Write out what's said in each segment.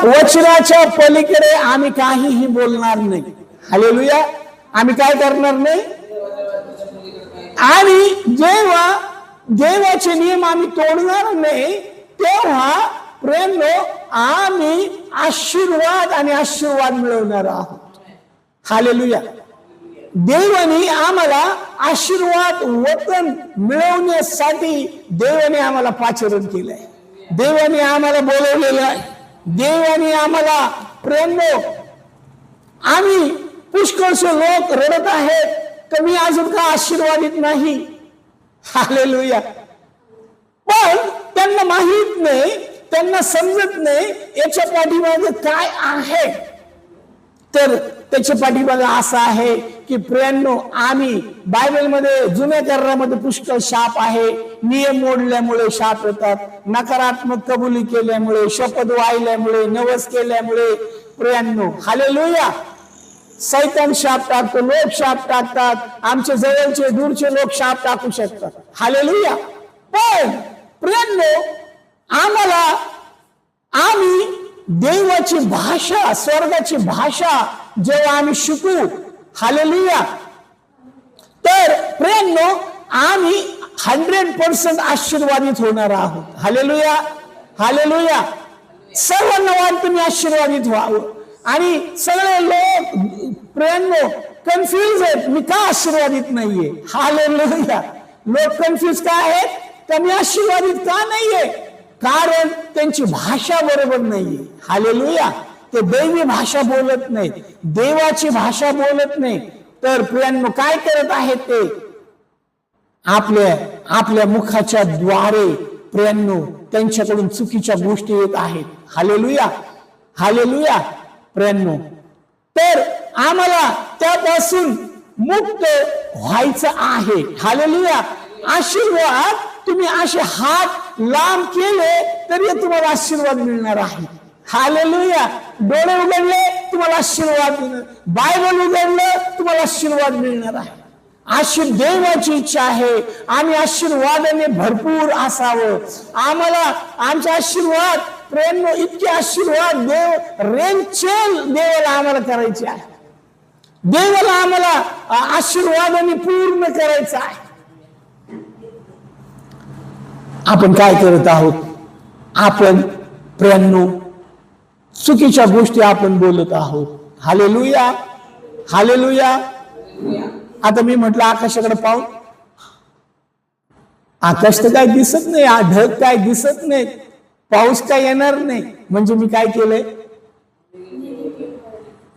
वचनाच्या पलीकडे आम्ही काहीही बोलणार नाही. हालेलुया. आम्ही काय करणार नाही. आणि जेव्हा देवाचे नियम आम्ही तोडणार नाही तेव्हा प्रेमनो आम्ही आशीर्वाद आणि आशीर्वाद मिळवणार आहोत. हालेलुया. देवाने आम्हाला आशीर्वाद वचन मिळवण्यासाठी देवाने आम्हाला पाचारण केलंय. देवाने आम्हाला बोलवलेलं आहे. देवाने आम्हाला प्रेमनो आम्ही पुष्कळसे लोक रडत आहेत तर मी अजून का आशीर्वादित नाही. हालेलुया. पण त्यांना माहित नाही, त्यांना समजत नाही याच्या पाठीमागे काय आहे. तर त्याच्या पाठीमागे असं आहे की प्रियांनो आम्ही बायबलमध्ये जुन्या करारामध्ये पुष्कळ शाप आहे. नियम मोडल्यामुळे शाप येतात, नकारात्मक कबुली केल्यामुळे, शपथ वाहिल्यामुळे, नवस केल्यामुळे प्रियांनो. हालेलुया. सैतान शाप टाकतो, लोक शाप टाकतात, आमचे जवळचे दूरचे लोक शाप टाकू शकतात. हालेलुया. पण प्रियांनो आम्ही देवाची भाषा, स्वर्गाची भाषा जेव्हा आम्ही शिकू, हालेलुया, तर प्रियांनो आम्ही 100% आशीर्वादित होणार आहोत. हालेलुया. हालेलुया. सर्वांना वाटतं मी आशीर्वादित व्हावं आणि सगळे लोक प्रियांनो कन्फ्युज आहेत, मी का आशीर्वादित नाहीये. हालेलुया. लोक कन्फ्युज का आहेत, का मी आशीर्वादित का नाहीये. कारण त्यांची भाषा बरोबर नाहीये. हालेलुया. ते दैवी भाषा बोलत नाही, देवाची भाषा बोलत नाही. तर प्रियांनो काय करत आहेत ते आपल्या मुखाच्या द्वारे प्रियांनो त्यांच्याकडून चुकीच्या गोष्टी येत आहेत. हालेलुया. हालेलुया. प्रियांनो तर आम्हाला त्यापासून मुक्त व्हायचं आहे. हालेलुया. आशीर्वाद तुम्ही असे हात लांब केले तरी तुम्हाला आशीर्वाद मिळणार आहे. हालेलुया. डोळे उघडले तुम्हाला आशीर्वाद मिळणार, बायबल उघडलं तुम्हाला आशीर्वाद मिळणार आहे. अशी देवाची इच्छा आहे आम्ही आशीर्वादाने भरपूर असावं. आम्हाला आमचे आशीर्वाद प्रेम इतके आशीर्वाद देव रेंचेल देवाला आम्हाला करायचे आहे. देवाला आम्हाला आशीर्वादाने पूर्ण करायचं आहे. आपण काय करत आहोत. आपण प्रियांनो चुकीच्या गोष्टी आपण बोलत आहोत. हालेलुया. हालेलुया. आता मी म्हटलं आकाशाकडे पाहून, आकाश तर काय दिसत नाही, ढग काय दिसत नाही, पाऊस काय येणार नाही. म्हणजे मी काय केलंय,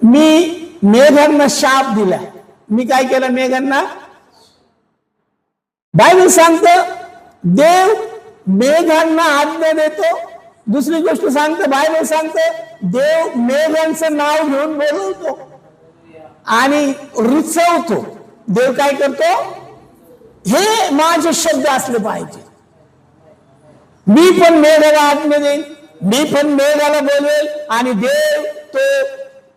मी मेघांना शाप दिला. मी काय केलं मेघांना. बायबल सांगतं देव मेघांना आज्ञा देतो. दुसरी गोष्ट सांगतं बायबल सांगतं देव मेघांचं नाव घेऊन बोलवतो आणि रुचवतो. देव काय करतो, हे माझे शब्द असले पाहिजे. मी पण मेघाला आज्ञा देईन, मी पण मेघाला बोलवेल आणि देव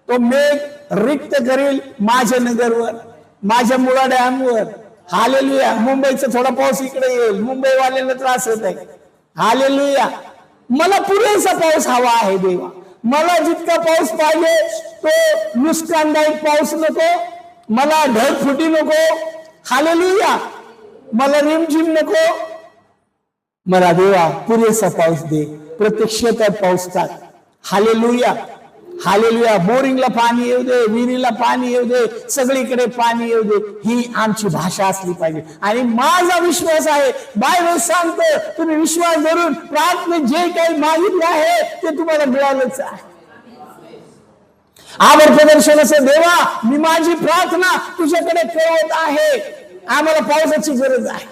तो मेघ रिक्त करेल माझ्या नगरवर, माझ्या मुळा डॅमवर. हालेलुया. मुंबईचा थोडा पाऊस इकडे येईल, मुंबई वाल्यांना त्रास होत आहे. हालेलुया. मला पुरेसा पाऊस हवा आहे देवा. मला जितका पाऊस पाहिजे तो नुकसानदायक पाऊस नको, मला ढगफुटी नको. हालेलुया. मला रिमझिम नको. मला देवा पुरेसा पाऊस दे. प्रत्येक शेतात पाऊस टाक. हालेलुया. हालेलुया. बोरिंगला पाणी येऊ दे, विहिरीला पाणी येऊ दे, सगळीकडे पाणी येऊ दे. ही आमची भाषा असली पाहिजे. आणि माझा विश्वास आहे, बायबल सांगतो तुम्ही विश्वास धरून प्रार्थनेत जे काही मागितले आहे ते तुम्हाला मिळालंच आहे. आभार प्रदर्शनाचं देवा मी माझी प्रार्थना तुझ्याकडे कळवत आहे. आम्हाला पावसाची गरज आहे.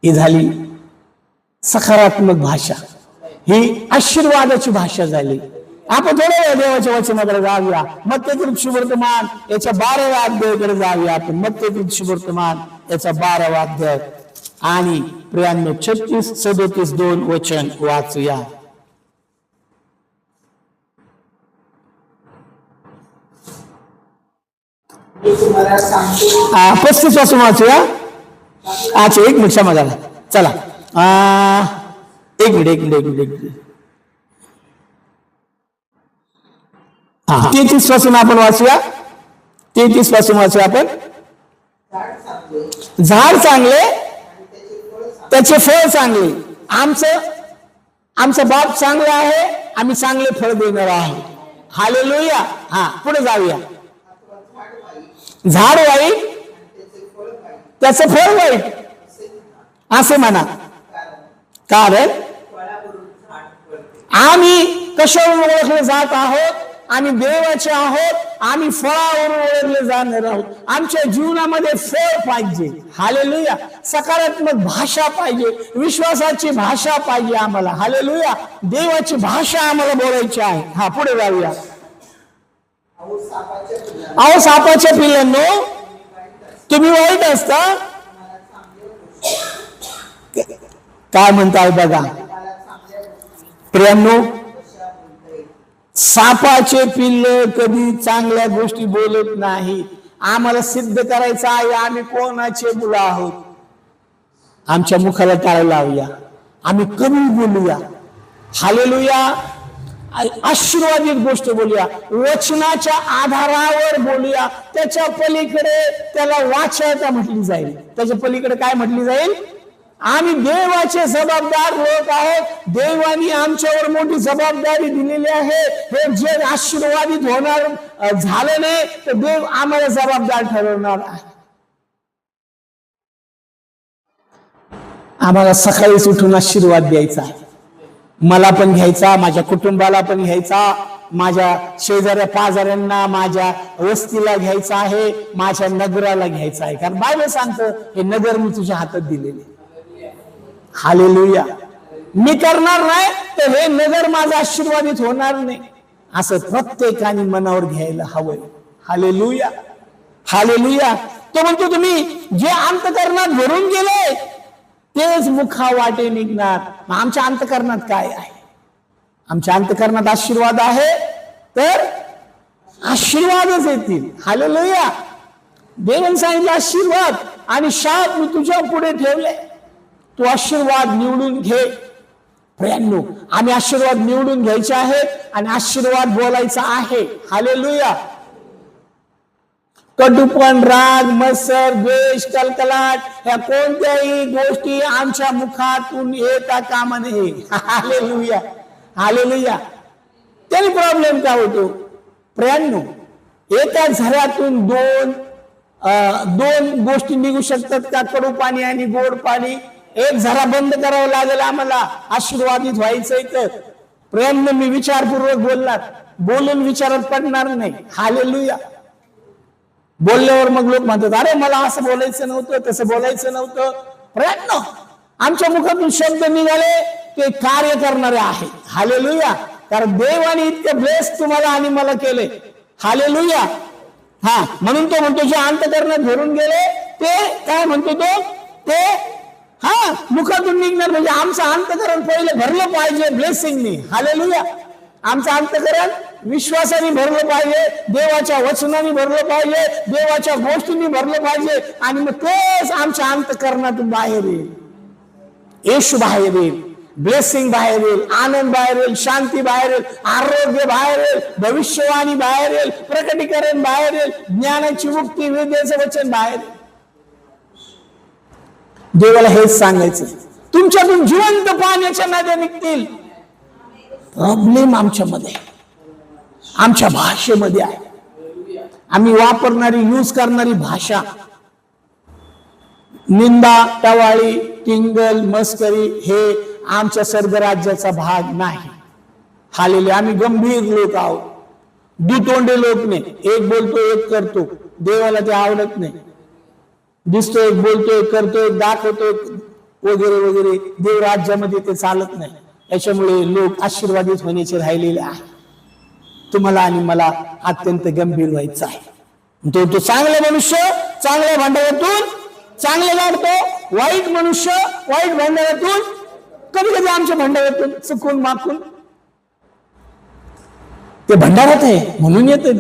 ही झाली सकारात्मक भाषा, ही आशीर्वादाची भाषा झाली. आपण थोड्या वेळा देवाच्या वचनाकडे जाऊया. मत्तेकृत शुभवर्तमान याच्या 12व्या अध्यायाकडे जाऊया. आपण मत्तेकृत शुभवर्तमान याचा 12वा अध्याय आणि प्रियांनो 36-37 वचन वाचूया. 35 पासून वाचूया. अच्छा एक मिनिट क्षमा झाला. चला एक मिनिट. 33 पासून आपण वाचूया. 33 पासून वाचूया आपण. झाड चांगले त्याचे फळ चांगले. आमचं बाप चांगला आहे, आम्ही चांगले फळ देणार आहोत. हालेलुया. पुढे जाऊया. झाड वाईट त्याचं फळ वाईट असे म्हणा, कारण आम्ही कशावरून ओळखले जात आहोत? आम्ही देवाचे आहोत. आम्ही फळावरून ओळखले जाणार आहोत. आमच्या जीवनामध्ये फळ पाहिजे. हालेलुया. सकारात्मक भाषा पाहिजे, विश्वासाची भाषा पाहिजे आम्हाला. हालेलुया. देवाची भाषा आम्हाला बोलायची आहे. पुढे जाऊया. अहो सापाच्या पिल्लांनो, तुम्ही वाईट असता. काय म्हणताय बघा प्रियांनो, सापाचे पिल्ल कधी चांगल्या गोष्टी बोलत नाही. आम्हाला सिद्ध करायचं आहे आम्ही कोणाचे मुलं आहोत. आमच्या मुखाला टाळ लावूया, आम्ही कमी बोलूया. हालेलुया. आशीर्वादित गोष्ट बोलूया, वचनाच्या आधारावर बोलूया. त्याच्या पलीकडे त्याला वाचायता म्हटली जाईल. त्याच्या पलीकडे काय म्हटली जाईल? आम्ही देवाचे जबाबदार लोक आहोत. देवाने आमच्यावर मोठी जबाबदारी दिलेली आहे. हे जग आशीर्वादित होणार झालं नाही तर देव आम्हाला जबाबदार ठरवणार आहे. आम्हाला सकाळीच उठून आशीर्वाद द्यायचा आहे. मला पण घ्यायचा, माझ्या कुटुंबाला पण घ्यायचा, माझ्या शेजाऱ्या पाजाऱ्यांना, माझ्या वस्तीला घ्यायचा आहे, माझ्या नगराला घ्यायचा आहे. कारण बायबल सांगतं हे नगर मी तुझ्या हातात दिलेले. हालेलुया. मी करणार नाही तर हे नगर माझं आशीर्वादित होणार नाही. असं प्रत्येकाने मनावर घ्यायला हवंय. हालेलुया. हालेलुया. तो म्हणतो तुम्ही जे अंतकरणात भरून गेले तेच मुखा वाटे निघणार. आमच्या अंतकरणात काय आहे? आमच्या अंतकरणात आशीर्वाद आहे तर आशीर्वादच येतील. हालेलुया. देवाने सांगितलं आशीर्वाद आणि शाप मी तुझ्या पुढे ठेवले, तू आशीर्वाद निवडून घे. प्रियांनो, आम्ही आशीर्वाद निवडून घ्यायचे आहेत आणि आशीर्वाद बोलायचा आहे. हालेलुया. कटुपण, राग, मत्सर, द्वेष, कलकलाट ह्या कोणत्याही गोष्टी आमच्या मुखातून येता कामा नये. हालेलुया. हालेलुया. त्याने प्रॉब्लेम काय होतो? प्रियांनो, एका झऱ्यातून दोन गोष्टी निघू शकतात का? कडू पाणी आणि गोड पाणी. एक झरा बंद करावा लागेल आम्हाला आशीर्वादित व्हायचंय तर. प्रियांनो, मी विचारपूर्वक बोलून विचारात पडणार नाही. हालेलुया. बोलल्यावर मग लोक म्हणतात अरे मला असं बोलायचं नव्हतं, तसं बोलायचं नव्हतं. प्रियांनो, आमच्या मुखातून शब्द निघाले ते कार्य करणारे आहे. हालेलुया. कारण देवाने इतकं ब्लेस तुम्हाला आणि मला केले. हालेलुया. म्हणून तो म्हणतो जे अंतकरणात भरून गेले ते काय म्हणतो ते मुखातून निघणार. म्हणजे आमचं अंतकरण पहिलं भरलं पाहिजे ब्लेसिंगनी. हालेलुया. आमचं अंतकरण विश्वासाने भरलं पाहिजे, देवाच्या वचनाने भरलं पाहिजे, देवाच्या गोष्टींनी भरलं पाहिजे आणि मग तेच आमच्या अंतकरणातून बाहेर येईल. येशू बाहेर येईल, ब्लेसिंग बाहेर येईल, आनंद बाहेर येईल, शांती बाहेर येईल, आरोग्य बाहेर येईल, भविष्यवाणी बाहेर येईल, प्रकटीकरण बाहेर येईल, ज्ञानाची मुक्ती, विद्येचं वचन बाहेर येईल. देवाला हेच सांगायचं, तुमच्यातून जिवंत पाण्याच्या नद्या निघतील. प्रॉब्लेम आमच्यामध्ये, आमच्या भाषेमध्ये आहे. आम्ही वापरणारी, यूज करणारी भाषा निंदा, टवाळी, टिंगल, मस्करी हे आमच्या स्वर्गराज्याचा भाग नाही. हालेलुया. आम्ही गंभीर लोक आहोत, दुतोंडे लोक नाही. एक बोलतो एक करतो, देवाला ते आवडत नाही. दिसतो एक, बोलतो एक, करतो एक, दाखवतो एक, वगैरे वगैरे. देव राज्यामध्ये ते चालत नाही. याच्यामुळे लोक आशीर्वादित होण्याचे राहिलेले आहे. तुम्हाला आणि मला अत्यंत गंभीर व्हायचं आहे. तो चांगला मनुष्य चांगल्या भांडारातून चांगले लाडतो, वाईट मनुष्य वाईट भांडारातून, कधी कधी आमच्या भांडारातून चुकून माकून ते भंडारात आहे म्हणून येते.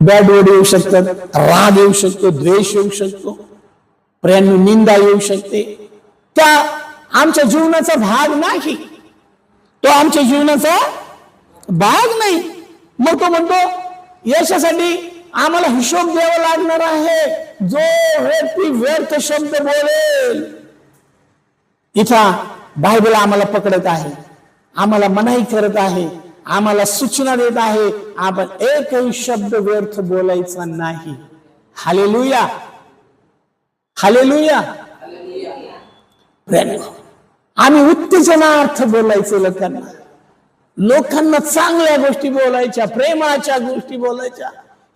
बॅड वर्ड येऊ शकतात, राग येऊ शकतो, द्वेष येऊ शकतो, प्रियांनो निंदा येऊ शकते. त्या आमच्या जीवनाचा भाग नाही. तो आमच्या जीवनाचा भाग नाही. मग तो म्हणतो यशासाठी आम्हाला हिशोब द्यावा लागणार आहे. जो व्यक्ती व्यर्थ शब्द बोलेल, इथं बायबल आम्हाला पकडत आहे, आम्हाला मनाई करत आहे, आम्हाला सूचना देत आहे, आपण एकही शब्द व्यर्थ बोलायचा नाही. Hallelujah, hallelujah. आम्ही उत्तेजनार्थ बोलायचं लोकांना, लोकांना चांगल्या गोष्टी बोलायच्या, प्रेमाच्या गोष्टी बोलायच्या,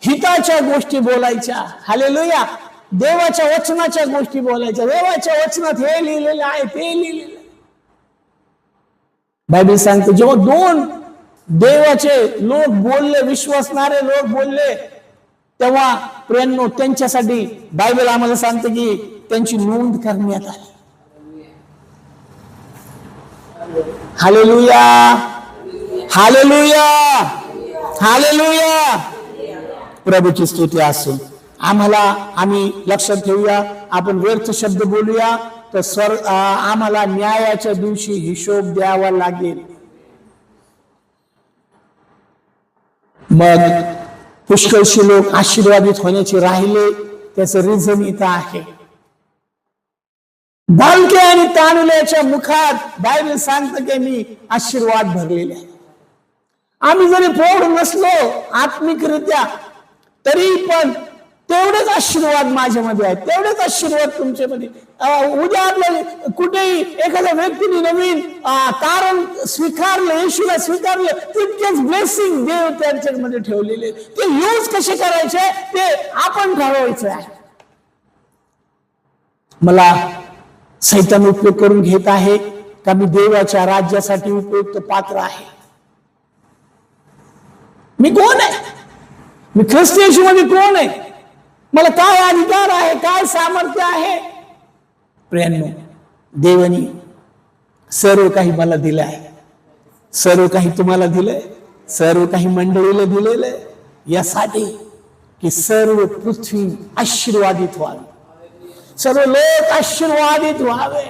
हिताच्या गोष्टी बोलायच्या. हालेलुया. देवाच्या वचनाच्या गोष्टी बोलायच्या. देवाच्या वचनात हे लिहिलेलं आहे, ते लिहिलेलं. बायबल सांगते जेव्हा दोन देवाचे लोक बोलले, विश्वासणारे लोक बोलले, तेव्हा प्रियांनो त्यांच्यासाठी बायबल आम्हाला सांगते की त्यांची नोंद करण्यात आली. Hallelujah, hallelujah, hallelujah. प्रभूची स्तुती असो. आम्ही लक्षात ठेवूया, आपण व्यर्थ शब्द बोलूया तर आम्हाला न्यायाच्या दिवशी हिशोब द्यावा लागेल. मग पुष्कळशी लोक आशीर्वादित होण्याचे राहिले, त्याचं रिझन इथं आहे. बालके आणि तांदुळाच्या मुखात बायबल सांगतं की मी आशीर्वाद भरलेले आहे. आम्ही जरी प्रौढ नसलो आत्मिकरित्या, तरी पण तेवढेच आशीर्वाद माझ्यामध्ये आहेत, तेवढेच आशीर्वाद तुमच्यामध्ये. उद्या आपल्याला कुठेही एखाद्या व्यक्तीने नवीन कारण स्वीकारलं, येशूला स्वीकारलं, तितकेच ब्लेसिंग देव त्यांच्यामध्ये ठेवलेले. ते यूज कसे करायचे ते आपण ठरवायचं आहे. मला सैतान उपयोग करून घेत आहे का मी देवाच्या राज्यासाठी उपयुक्त पात्र आहे? मी कोण आहे? मी ख्रिस्त येशूमध्ये कोण आहे? मला काय अधिकार आहे, काय सामर्थ्य आहे? प्रियांनो, देवानी सर्व काही मला दिलं आहे, सर्व काही तुम्हाला दिलंय, सर्व काही मंडळीला दिलेलं आहे, यासाठी की सर्व पृथ्वी आशीर्वादित व्हावी, सर्व लोक आशीर्वादित व्हावे.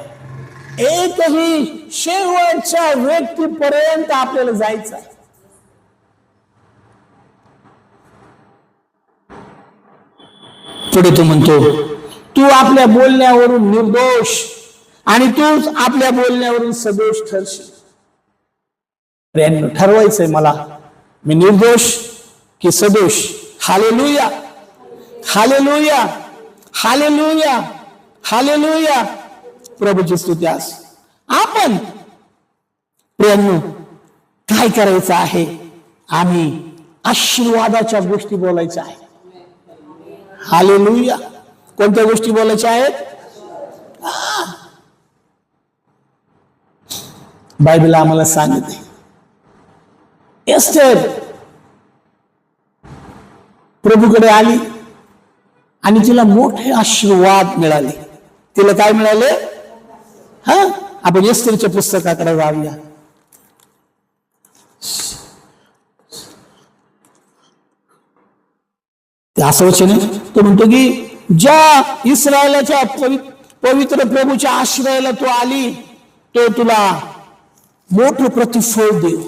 एकही शेवटच्या व्यक्तीपर्यंत आपल्याला जायचं आहे. पुढे तो म्हणतो तू आपल्या बोलण्यावरून निर्दोष आणि तू आपल्या बोलण्यावरून सदोष ठरशील. ठरवायचंय मला, मी निर्दोष की सदोष. Hallelujah, hallelujah, hallelujah, hallelujah. प्रभूची स्तुती असो. आपण प्रियांनो काय करायचं आहे? आम्ही आशीर्वादाच्या गोष्टी बोलायच्या आहेत. हालेलुया. कोणत्या गोष्टी बोलायच्या आहेत? बायबल आम्हाला सांगते एस्तेर प्रभूकडे आली आणि तिला मोठे आशीर्वाद मिळाले. तिला काय मिळाले? आपण एस्तेरच्या पुस्तकाकडे जाऊया. असं वचन आहे, तो म्हणतो की ज्या इस्रायलाच्या पवित्र प्रभूच्या आश्रयाला तू आली, तो तुला मोठं प्रतिफळ देव.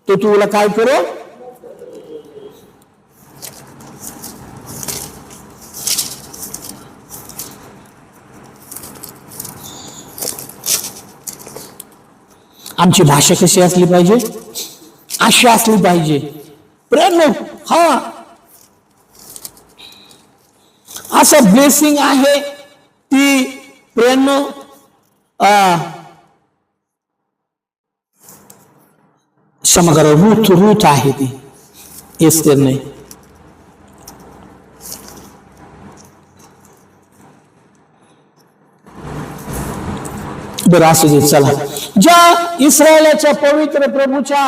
तो तुला काय करो? आमची भाषा कशी असली पाहिजे? अशी असली पाहिजे. प्रेम असं ब्लेसिंग आहे ती प्रेम क्षमा करा, रूथ आहे ती एस्तेर नाही. बरं असू दे. चला, ज्या इस्रायलाच्या पवित्र प्रभूच्या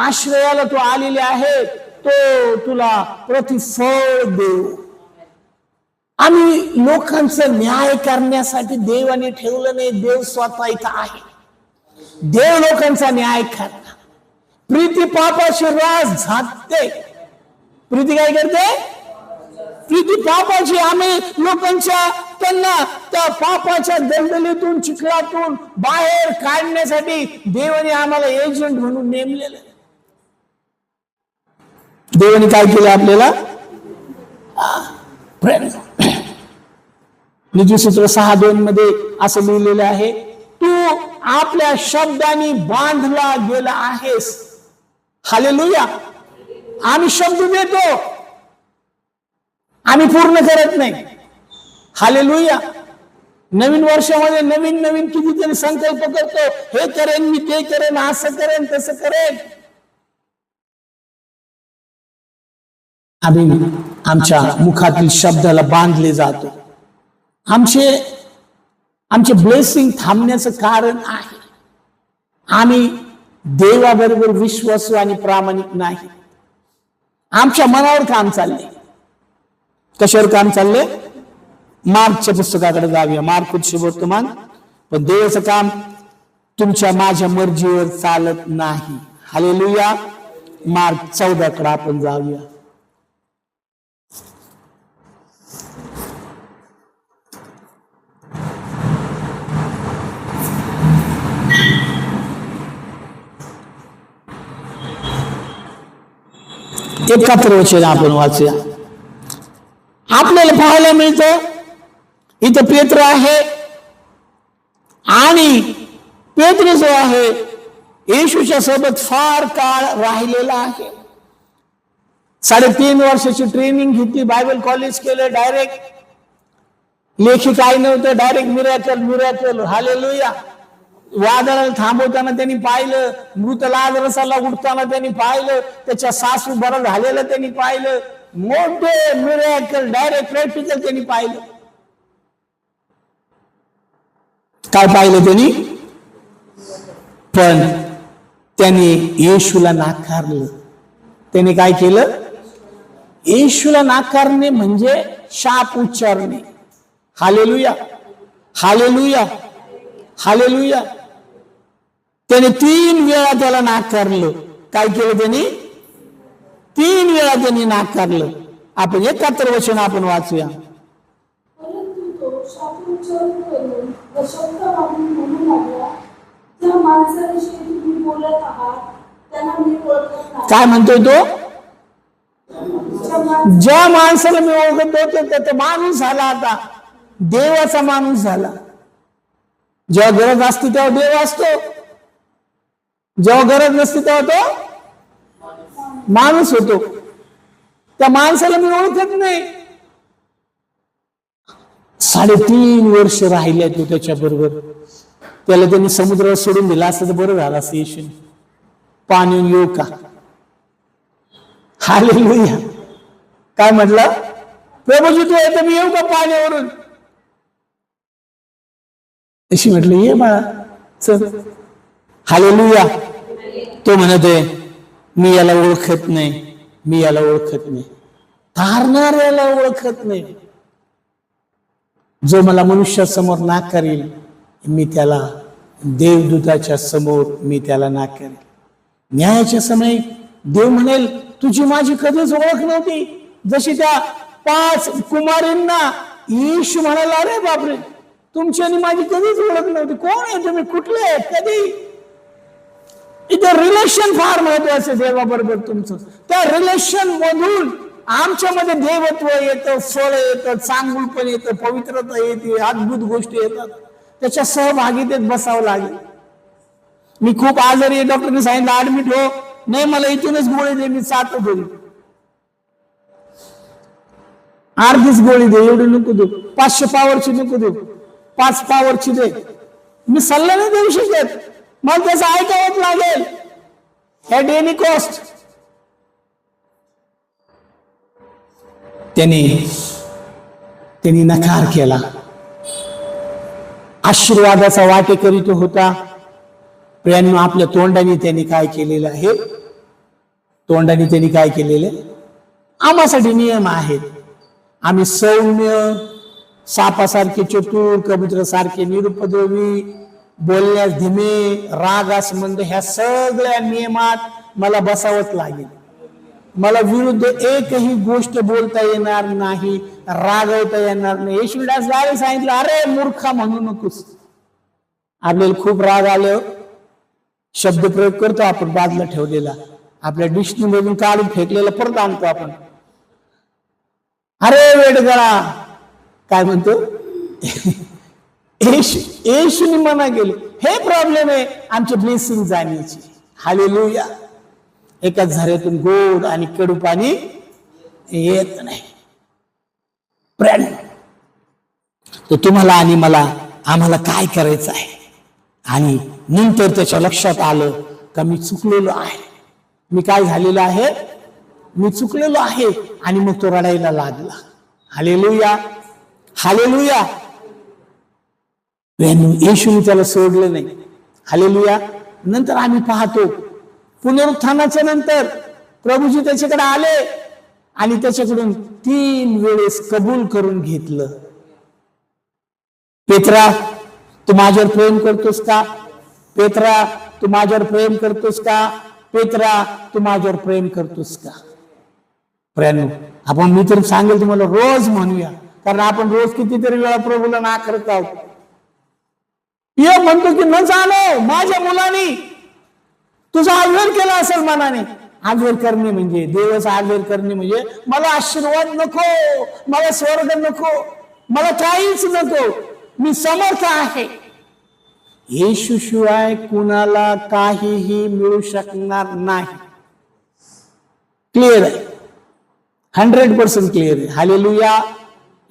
आश्रयाला तू आलेले आहे, तो तुला प्रतिफळ देव. आम्ही लोकांचा न्याय करण्यासाठी देवाने ठेवलं नाही, देव स्वतः इथं आहे. देव लोकांचा न्याय करणार. प्रीती पापाची रास झाकते. प्रीती काय करते? प्रीती पापाची आम्ही लोकांच्या त्यांना त्या पापाच्या दलदलीतून चिखलातून बाहेर काढण्यासाठी देवाने आम्हाला एजंट म्हणून नेमलेलं. देवाने काय केलं आपल्याला? नीतिसूत्र 6:2 मध्ये असं लिहिलेलं आहे, तू आपल्या शब्दांनी बांधला गेला आहेस. हालेलुया. आम्ही शब्द देतो, आम्ही पूर्ण करत नाही. हालेलुया. नवीन वर्षामध्ये नवीन नवीन कितीतरी संकल्प करतो, हे करेन मी, ते करेन, असं करेन, तसं करेन. आम्ही आमच्या मुखातील शब्दाला बांधले जातो. आमचे ब्लेसिंग थांबण्याचं कारण आहे, आम्ही देवाबरोबर विश्वासू आणि प्रामाणिक नाही. आमच्या मनावर काम चालले. कशावर काम चालले? मार्कच्या पुस्तकाकडे जाऊया. मार्कचे वर्तमान. पण देवाचं काम तुमच्या माझ्या मर्जीवर चालत नाही. हालेलुया. मार्क 14 कडे आपण जाऊया. एकाहत्तर वचन आपण वाचूया. आपल्याला पाहायला मिळतं इथं पेत्र आहे आणि पेत्र जो आहे येशूच्या सोबत फार काळ राहिलेला आहे. 3.5 वर्षाची ट्रेनिंग घेतली, बायबल कॉलेज केलं, डायरेक्ट लेखी काही नव्हतं, डायरेक्ट मिरॅकल. हालेलुया. वादळाला थांबवताना त्यांनी पाहिलं, मृत लाजरसाला उठताना त्यांनी पाहिलं, त्याच्या सासू बरं झालेलं त्यांनी पाहिलं. मोठे मिरॅकल, डायरेक्ट प्रॅक्टिकल त्यांनी पाहिलं. काय पाहिलं त्यांनी? पण त्यांनी येशूला नाकारलं. त्यांनी काय केलं? येशूला नाकारणे म्हणजे शाप उच्चारणे. हालेलुया. हालेलुया. हालेलुया. त्याने 3 वेळा त्याला नाकारलं. काय केलं त्यांनी? 3 वेळा त्यांनी नाकारलं. आपण 71 वचन आपण वाचूया. काय म्हणतोय तो? ज्या माणसाला मी ओळखत होतो तो माणूस झाला, आता देवाचा माणूस झाला. जेव्हा गरज असते तेव्हा देव असतो, जेव्हा गरज नसते तेव्हा तो माणूस होतो. त्या माणसाला मी ओळखत नाही. 3.5 वर्ष राहिले तो त्याच्या बरोबर. त्याला त्यांनी समुद्रावर सोडून दिला असतं तर बरं झालं असं. येशू पाणी येऊ का? हालेलुया. काय म्हटलं? प्रभूजी तू आहे तर मी येऊ का पाण्यावरून? अशी म्हटलं ये बाळा चल. हालेलुया. तो म्हणत आहे मी याला ओळखत नाही, मी याला ओळखत नाही. तारणाऱ्याला ओळखत नाही. जो मला मनुष्यासमोर नाकारेल मी त्याला देवदूताच्या समोर मी त्याला नाकारेल. न्यायाच्या समयी देव म्हणेल तुझी माझी कधीच ओळख नव्हती. जशी त्या 5 कुमारींना येशू म्हणाला, अरे बापरे तुमची आणि माझी कधीच ओळख नव्हती. कोण आहे तुम्ही? कुठले आहेत? कधी? इथे रिलेशन फार महत्वाचं देवाबरोबर तुमचं. त्या रिलेशन मधून आमच्यामध्ये देवत्व येतं, फळ येतं, चांगुलपण येतं, पवित्रता येते, अद्भुत गोष्टी येतात. त्याच्या सहभागितेत बसावं लागेल. मी खूप आजारी, डॉक्टरने सांगितलं ऍडमिट हो. नाही मला इथूनच गोळी दे, मी 7 गोळी, अर्धीच गोळी दे, एवढी नको देऊ. 500 पॉवरची नको देऊ, 5 पॉवरची दे. मी सल्ला नाही देऊ शकत, मला त्याचं ऐकावंच लागेल ऍट एनी कॉस्ट. त्यांनी नकार केला. आशीर्वादाचा वाटेकरी तो होता. प्रियांनो आपल्या तोंडाने त्यांनी काय केलेलं आहे? तोंडाने त्यांनी काय केलेलं? आम्हासाठी नियम आहेत. आम्ही सौम्य, सापासारखे चतुर, कबुतरासारखे निरुपद्रवी, बोलण्यास धीमे, रागास मंद, ह्या सगळ्या नियमात मला बसावंच लागेल. मला विरुद्ध एकही गोष्ट बोलता येणार नाही, रागवता येणार नाही. येशूदास गावी सांगितलं, अरे मूर्खा म्हणू नकोस. आपल्याला खूप राग आलं, शब्द प्रयोग करतो आपण, बाजूला ठेवलेला आपल्या डिक्शनरी मधून काढून फेकलेला परत आणतो आपण. अरे वेडगळा, काय म्हणतो, येशूने मना केली. हे प्रॉब्लेम आहे आमचे ब्लेसिंग जाण्याची. हालेलुया. एकाच झऱ्यातून गोड आणि कडू पाणी येत नाही. तर तुम्हाला आणि मला, आम्हाला काय करायचं आहे. आणि नंतर त्याच्या लक्षात आलं का मी चुकलेलो आहे, मी काय झालेलो आहे, मी चुकलेलो आहे. आणि मग तो रडायला लागला. Hallelujah, hallelujah. येशूने त्याला सोडलं नाही. हालेलुया. नंतर आम्ही पाहतो पुनरुत्थानाच्या नंतर प्रभूजी त्याच्याकडे आले आणि त्याच्याकडून 3 वेळेस कबूल करून घेतलं. पेत्रा, तू माझ्यावर प्रेम करतोस का? पेत्रा, तू माझ्यावर प्रेम करतोस का? पेत्रा, तू माझ्यावर प्रेम करतोस का? प्रेम आपण, मी तर सांगेल तुम्हाला, रोज म्हणूया, कारण आपण रोज कितीतरी वेळा प्रभूला नाकारत आहोत. म्हणतो की न जाणो माझ्या मुलांनी तुझा आदर केला असेल मनाने. आदर करणे म्हणजे, देवाचा आदर करणे म्हणजे, मला आशीर्वाद नको, मला स्वर्ग नको, मला काहीच नको, मी समर्थ आहे. येशूशिवाय कुणाला काहीही मिळू शकणार नाही. क्लिअर आहे, 100% क्लिअर आहे. हालेलुया.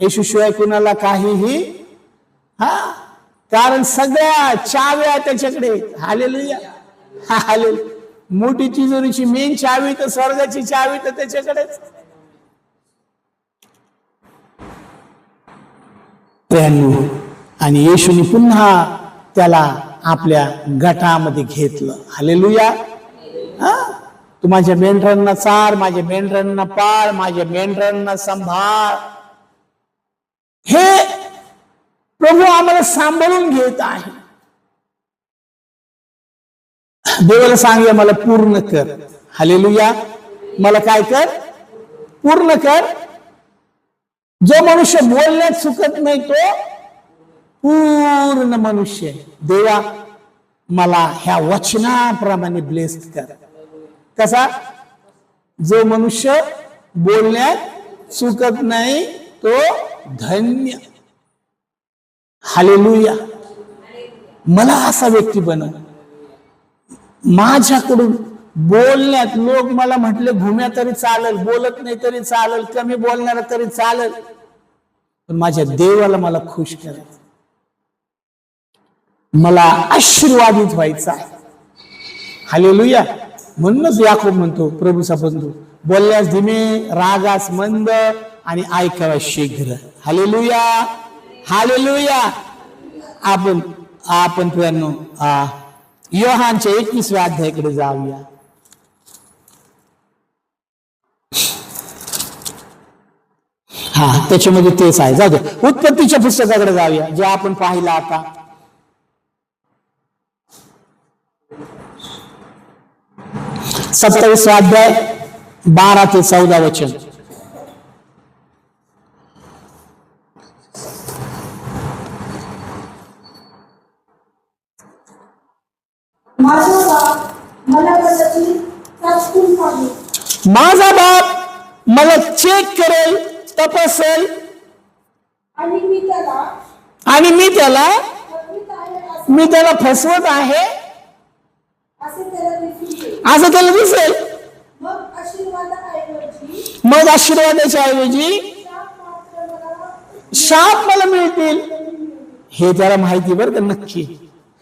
येशूशिवाय कुणाला काहीही, कारण सगळ्या चाव्या त्याच्याकडे. Hallelujah, hallelujah. मोठी तिजोरीची मेन चावी तर, स्वर्गाची चावी तर त्याच्याकडेच. आणि येशूने पुन्हा त्याला आपल्या गटामध्ये घेतलं. हालेलुया. तू माझ्या मेंढरांना चार, माझ्या मेंढरांना पाळ, माझ्या मेंढरांना सांभाळ. हे प्रभू आम्हाला सांभाळून घेत आहे. देवाला सांगूया, मला पूर्ण कर. हालेलुया. मला काय कर? पूर्ण कर. जो मनुष्य बोलण्यात चुकत नाही तो पूर्ण मनुष्य. देवा, मला ह्या वचनाप्रमाणे ब्लेस्ड कर. कसा? जो मनुष्य बोलण्यात चुकत नाही तो धन्य. हालेलुया. मला असा व्यक्ती बनव. माझ्याकडून बोलण्यात, लोक मला म्हटले घुम्या तरी चालेल, बोलत नाही तरी चालेल, कमी बोलणार तरी चालेल, पण माझ्या देवाला मला खुश करायचं, मला आशीर्वादित व्हायचं आहे. हालेलुया. म्हणूनच याकोब म्हणतो, प्रभूचा बंधू, बोलल्यास धीमे, रागास मंद आणि ऐकाव्यास शीघ्र. Hallelujah, hallelujah. आपण प्रियांनो योहानच्या 21व्या अध्यायाकडे जाऊया. त्याच्यामध्ये तेच आहे. जाऊ दे, उत्पत्तीच्या पुस्तकाकडे जाऊया, जे आपण पाहिलं आता. सत्तावीसवा अध्याय 12 ते 14 वचन. माझा बाप मला चेक करेल, तपासेल, आणि मी त्याला फसवत आहे असं त्याला दिसेल. मग आशीर्वादाच्या ऐवजी शाप मला मिळतील, हे त्याला माहिती बरं का, नक्की.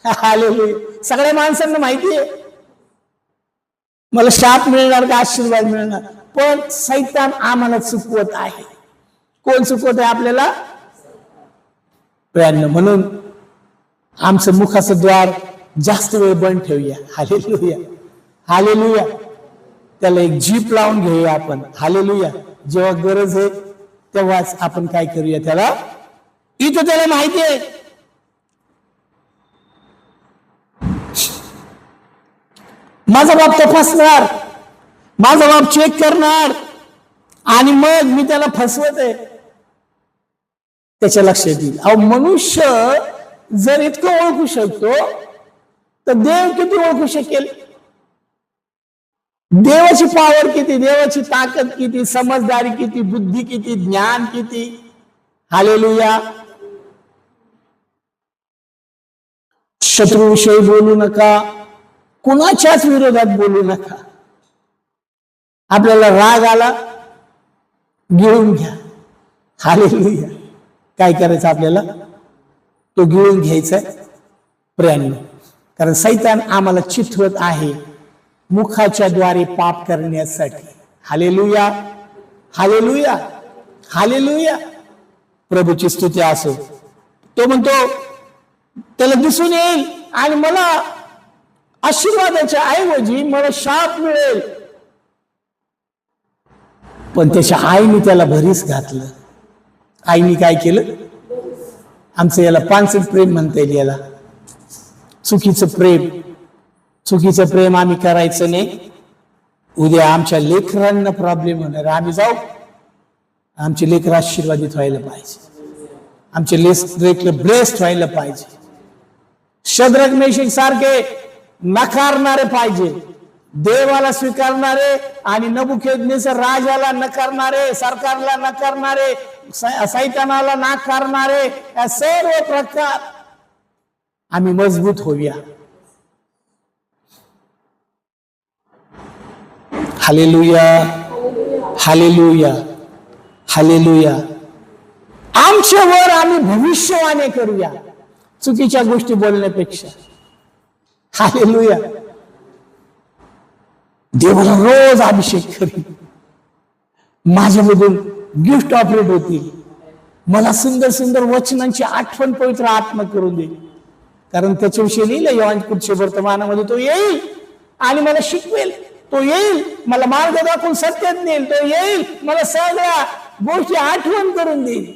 हालेलुया. सगळ्या माणसांना माहिती आहे मला शाप मिळणार का आशीर्वाद मिळणार. पण सैतान आम्हाला चुकवत आहे. कोण चुकवत आहे आपल्याला? म्हणून आमचं मुखाचं द्वार जास्त वेळ बंद ठेवूया. Hallelujah, hallelujah. त्याला एक जीप लावून घेऊया आपण. हालेलुया. जेव्हा गरज आहे तेव्हाच आपण काय करूया, त्याला, इथं त्याला माहिती आहे माझा बाप तपासणार, माझा बाप चेक करणार आणि मग मी त्याला फसवत आहे त्याच्या लक्षात येईल. अहो, मनुष्य जर इतकं ओळखू शकतो तर देव किती ओळखू शकेल? देवाची पॉवर किती, देवाची ताकद किती, समजदारी किती, बुद्धी किती, ज्ञान किती. हालेलुया. शत्रूविषयी बोलू नका, कुणाच्याच विरोधात बोलू नका. आपल्याला राग आला गिळून घ्या. हालेलुया. काय करायचं आपल्याला? तो गिळून घ्यायचा प्रेमाने. कारण सैतान आम्हाला चिथवत आहे मुखाच्या द्वारे पाप करण्यासाठी. Hallelujah, hallelujah, hallelujah. प्रभूची स्तुती असो. तो म्हणतो त्याला दिसून येईल आणि मला आशीर्वादाच्या ऐवजी मला शाप मिळेल. पण त्याच्या आईने त्याला भरीस घातलं. आईने काय केलं? आमचं याला पानसट प्रेम म्हणता येईल. याला चुकीचं प्रेम. चुकीचं प्रेम आम्ही करायचं नाही. उद्या आमच्या लेकरांना प्रॉब्लेम होणार. आम्ही जाऊ, आमचे लेकर आशीर्वादित व्हायला पाहिजे, आमचे लेकर ब्लेस्ड व्हायला पाहिजे. शद्रक मेषक सारखे नकारणारे पाहिजे, देवाला स्वीकारणारे आणि नबुकदनेस्सर राजाला नकारणारे, सरकारला नकारणारे, सैतानाला नाकारणारे, या सर्व प्रकार आम्ही मजबूत होऊया. Hallelujah, hallelujah, hallelujah. आमच्यावर आम्ही भविष्यवाणी करूया चुकीच्या गोष्टी बोलण्यापेक्षा. हालेलुया. देवाला रोज अभिषेक करी. माझ्यामधून गिफ्ट ऑपरेट होतील. मला सुंदर सुंदर वचनांची आठवण पवित्र आत्मा करून दे. कारण त्याच्याविषयी लिहिलं योहान पुढच्या वर्तमानामध्ये. तो येईल आणि मला शिकवेल. तो येईल मला मार्ग दाखवून सत्यात नेईल. तो येईल मला सगळ्या गोष्टी आठवण करून देईल.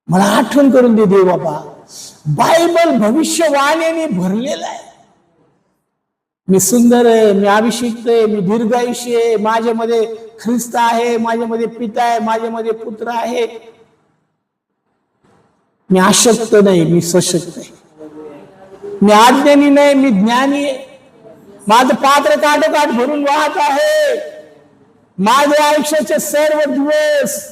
मला आठवण करून दे देव बाबा. बायबल भविष्यवाणीने भरलेला आहे. मी सुंदर आहे, मी अभिषिक्त आहे, मी दीर्घायुष्य आहे, माझ्यामध्ये ख्रिस्त आहे, माझ्यामध्ये पिता आहे, माझ्यामध्ये पुत्र आहे. मी अशक्त नाही, मी सशक्त आहे. मी अज्ञानी नाही, मी ज्ञानी आहे. माझं पात्र काठोकाठ भरून वाहत आहे. माझ्या आयुष्याचे सर्व दिवस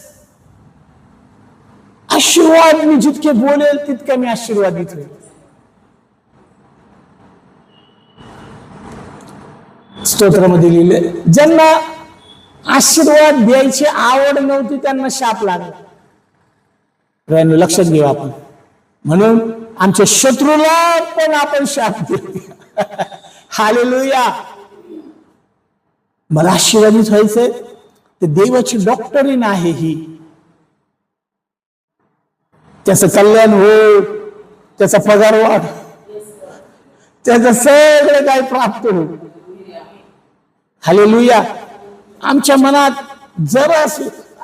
आशीर्वाद, मी जितके बोलेल तितके मी आशीर्वादित होईल. स्तोत्रामध्ये लिहिले, ज्यांना आशीर्वाद द्यायची आवड नव्हती त्यांना शाप लागला. लक्षात घेऊ आपण. म्हणून आमच्या शत्रूला पण आपण शाप देऊ. हालेलुया. मला आशीर्वादित व्हायचंय ते देवाची डॉक्टरीन आहे ही. त्याचं कल्याण हो, त्याचा पगार वाढ, त्याचं सगळं काही प्राप्त हो. हालेलुया. आमच्या मनात जरा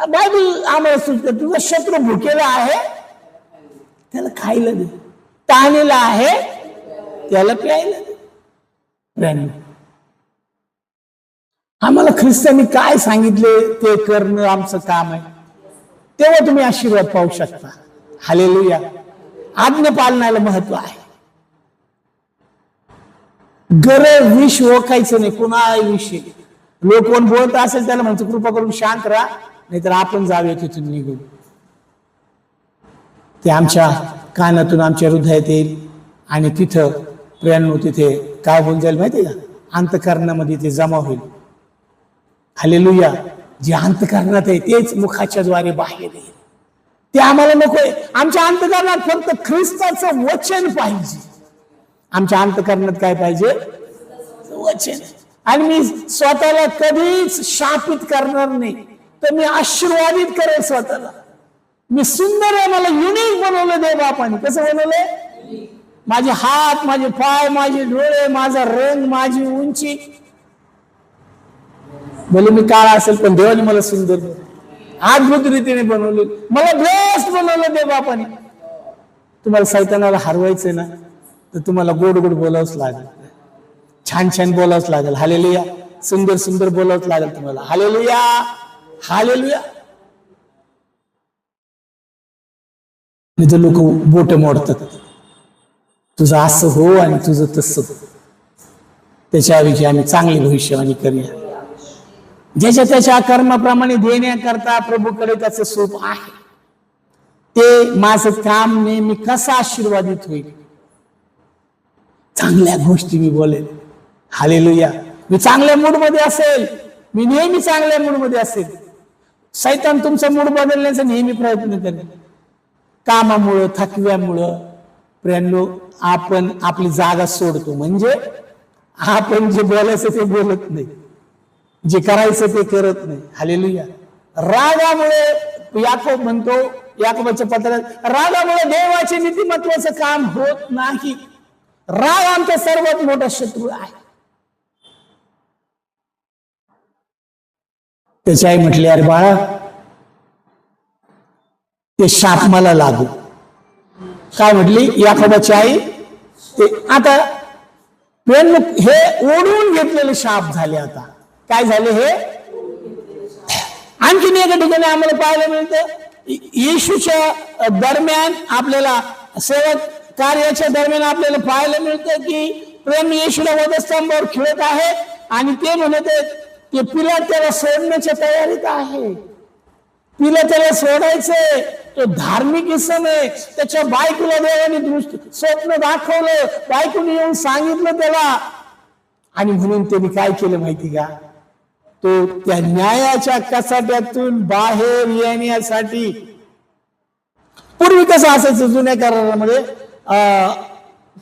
बायबल आम्हाला सुचतं, तुझा शत्रू भुकेला आहे त्याला खायला दे, तहानेला आहे त्याला प्यायला दे. आम्हाला ख्रिस्तांनी काय सांगितले ते करणं आमचं काम आहे. तेव्हा तुम्ही आशीर्वाद पाहू शकता. हालेलुया. आज्ञा पालनाला महत्व आहे. गरज विष ओळखायचं नाही कुणाविषयी. लोक कोण बोलत असेल त्याला म्हणतो कृपा करून शांत राहा, नाहीतर आपण जाऊया तिथून निघून. ते आमच्या कानातून आमच्या हृदयात येईल आणि तिथं प्रियांनो तिथे काय होऊन जाईल माहिती का? अंतःकरणामध्ये ते जमा होईल. हालेलुया. जे अंतःकरणात आहे तेच मुखाच्या द्वारे बाहेर येईल. ते आम्हाला नकोय. आमच्या अंतःकरणात फक्त ख्रिस्ताचं वचन पाहिजे. आमच्या अंतःकरणात काय पाहिजे? वचन. आणि मी स्वतःला कधीच शापित करणार नाही, तर मी आशीर्वादित करेल स्वतःला. मी सुंदर आहे, मला युनिक बनवलं देव बापाने. कसं बनवलंय? माझे हात, माझे पाय, माझे डोळे, माझा रंग, माझी उंची. भले मी काळा असेल पण देवाने मला सुंदर अद्भुत रीतीने बनवले. मला बेस्ट बनवलं देव बापाने. तुम्हाला सैतानाला हरवायचंय ना, तर तुम्हाला गोड गोड बोलावंच लागेल, छान छान बोलावंच लागेल. हालेलुया. सुंदर सुंदर बोलावंच लागेल तुम्हाला. Hallelujah, hallelujah. नाही तर लोक बोट मोडतात, तुझं असं हो आणि तुझं तसं. त्याच्याविषयी आम्ही चांगली भविष्यवाणी करूया. ज्याच्या त्याच्या कर्माप्रमाणे देण्याकरता प्रभूकडे त्याचं सूप आहे. ते माझं काम नेहमी कसं आशीर्वादित होईल. चांगल्या गोष्टी मी बोलेन. हालेलुया. मी चांगल्या मूड मध्ये असेल, मी नेहमी चांगल्या मूड मध्ये असेल. सैतान तुमचा मूड बदलण्याचा नेहमी प्रयत्न करेल. कामामुळं, थकव्यामुळं प्रियांनो आपण आपली जागा सोडतो. म्हणजे आपण जे बोलायचं ते बोलत नाही, जे करायचं ते करत नाही. हालेलुया. रागामुळे याकोब म्हणतो, याकोबाच्या पत्रात, रागामुळे देवाचे नीतिमत्वाचं काम होत नाही. राग आमचा सर्वात मोठा शत्रू आहे. त्याची आई म्हटली, अरे बाळा, ते शाप मला लागू. काय म्हटली याकोबाची आई? ते आता हे ओढून घेतलेले शाप झाले. आता काय झाले? हे आणखीन एका ठिकाणी आम्हाला पाहायला मिळतं, येशूच्या दरम्यान आपल्याला, सेवक कार्याच्या दरम्यान आपल्याला पाहायला मिळतं की प्रेम येशूला वधस्तंभावर खेळत आहे आणि ते म्हणत आहेत की पिलात त्याला सोडण्याच्या तयारीत आहे. तिला त्याला सोडायचंय. तो धार्मिक इसम आहे. त्याच्या बायकोला देवाने स्वप्न दाखवलं, बायकोने येऊन सांगितलं त्याला, आणि म्हणून त्यांनी काय केलं माहिती का? तो त्या न्यायाच्या कचाट्यातून बाहेर येण्यासाठी, पूर्वी कसं असायचं जुन्या करारामध्ये,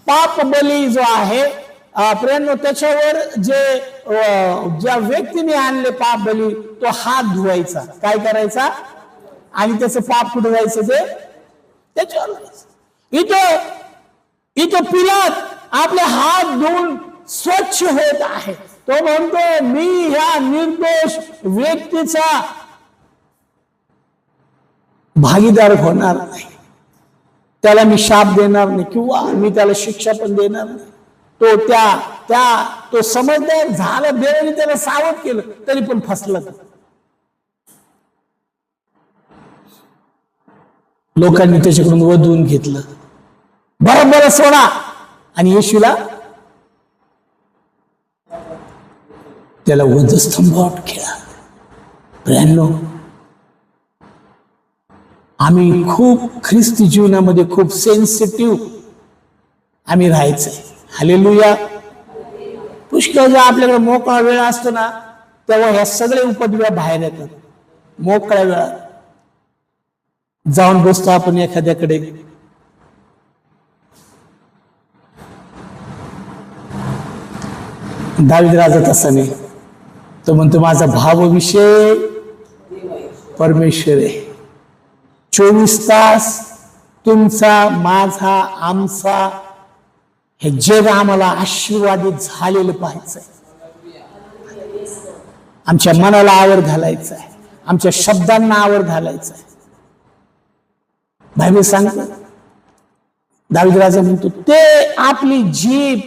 पाप बली जो आहे प्रेम, त्याच्यावर जे ज्या व्यक्तीने आणले पाप बली, तो हात धुवायचा. काय करायचा? आणि त्याचं पाप कुठे जायचं? ते त्याच्यावर जायचं. इथं पिलात आपले हात धुवून स्वच्छ होत आहे. तो म्हणतो, मी ह्या निर्दोष व्यक्तीचा भागीदार होणार नाही. त्याला मी शाप देणार नाही किंवा मी त्याला शिक्षा पण देणार नाही. तो समजदार झाला. देवाने त्याला सावध केलं तरी पण फसला. लोकांनी त्याच्याकडून वधवून घेतलं. बरोबर सोडा. आणि येशूला त्याला वधस्तंभावर खेळा. प्रियांनो, आम्ही खूप ख्रिस्ती जीवनामध्ये खूप सेन्सिटिव्ह आम्ही राहायचंय. हालेलुया. पुष्कळ जर आपल्याकडे मोकळा वेळ असतो ना, तेव्हा ह्या सगळे उपद्रव बाहेर येतात. मोकळ्या वेळात जाऊन बसतो आपण एखाद्याकडे, दावीद राजा तसा नाही. तो म्हणतो, माझा भावविषय परमेश्वर आहे. 24 तास तुमचा, माझा, आमचा, हे जग आम्हाला आशीर्वादित झालेलं पाहायचंय. आमच्या मनाला आवर घालायचं आहे, आमच्या शब्दांना आवर घालायचं आहे. बायबल सांगतो, दावीद राजा म्हणतो, ते आपली जीभ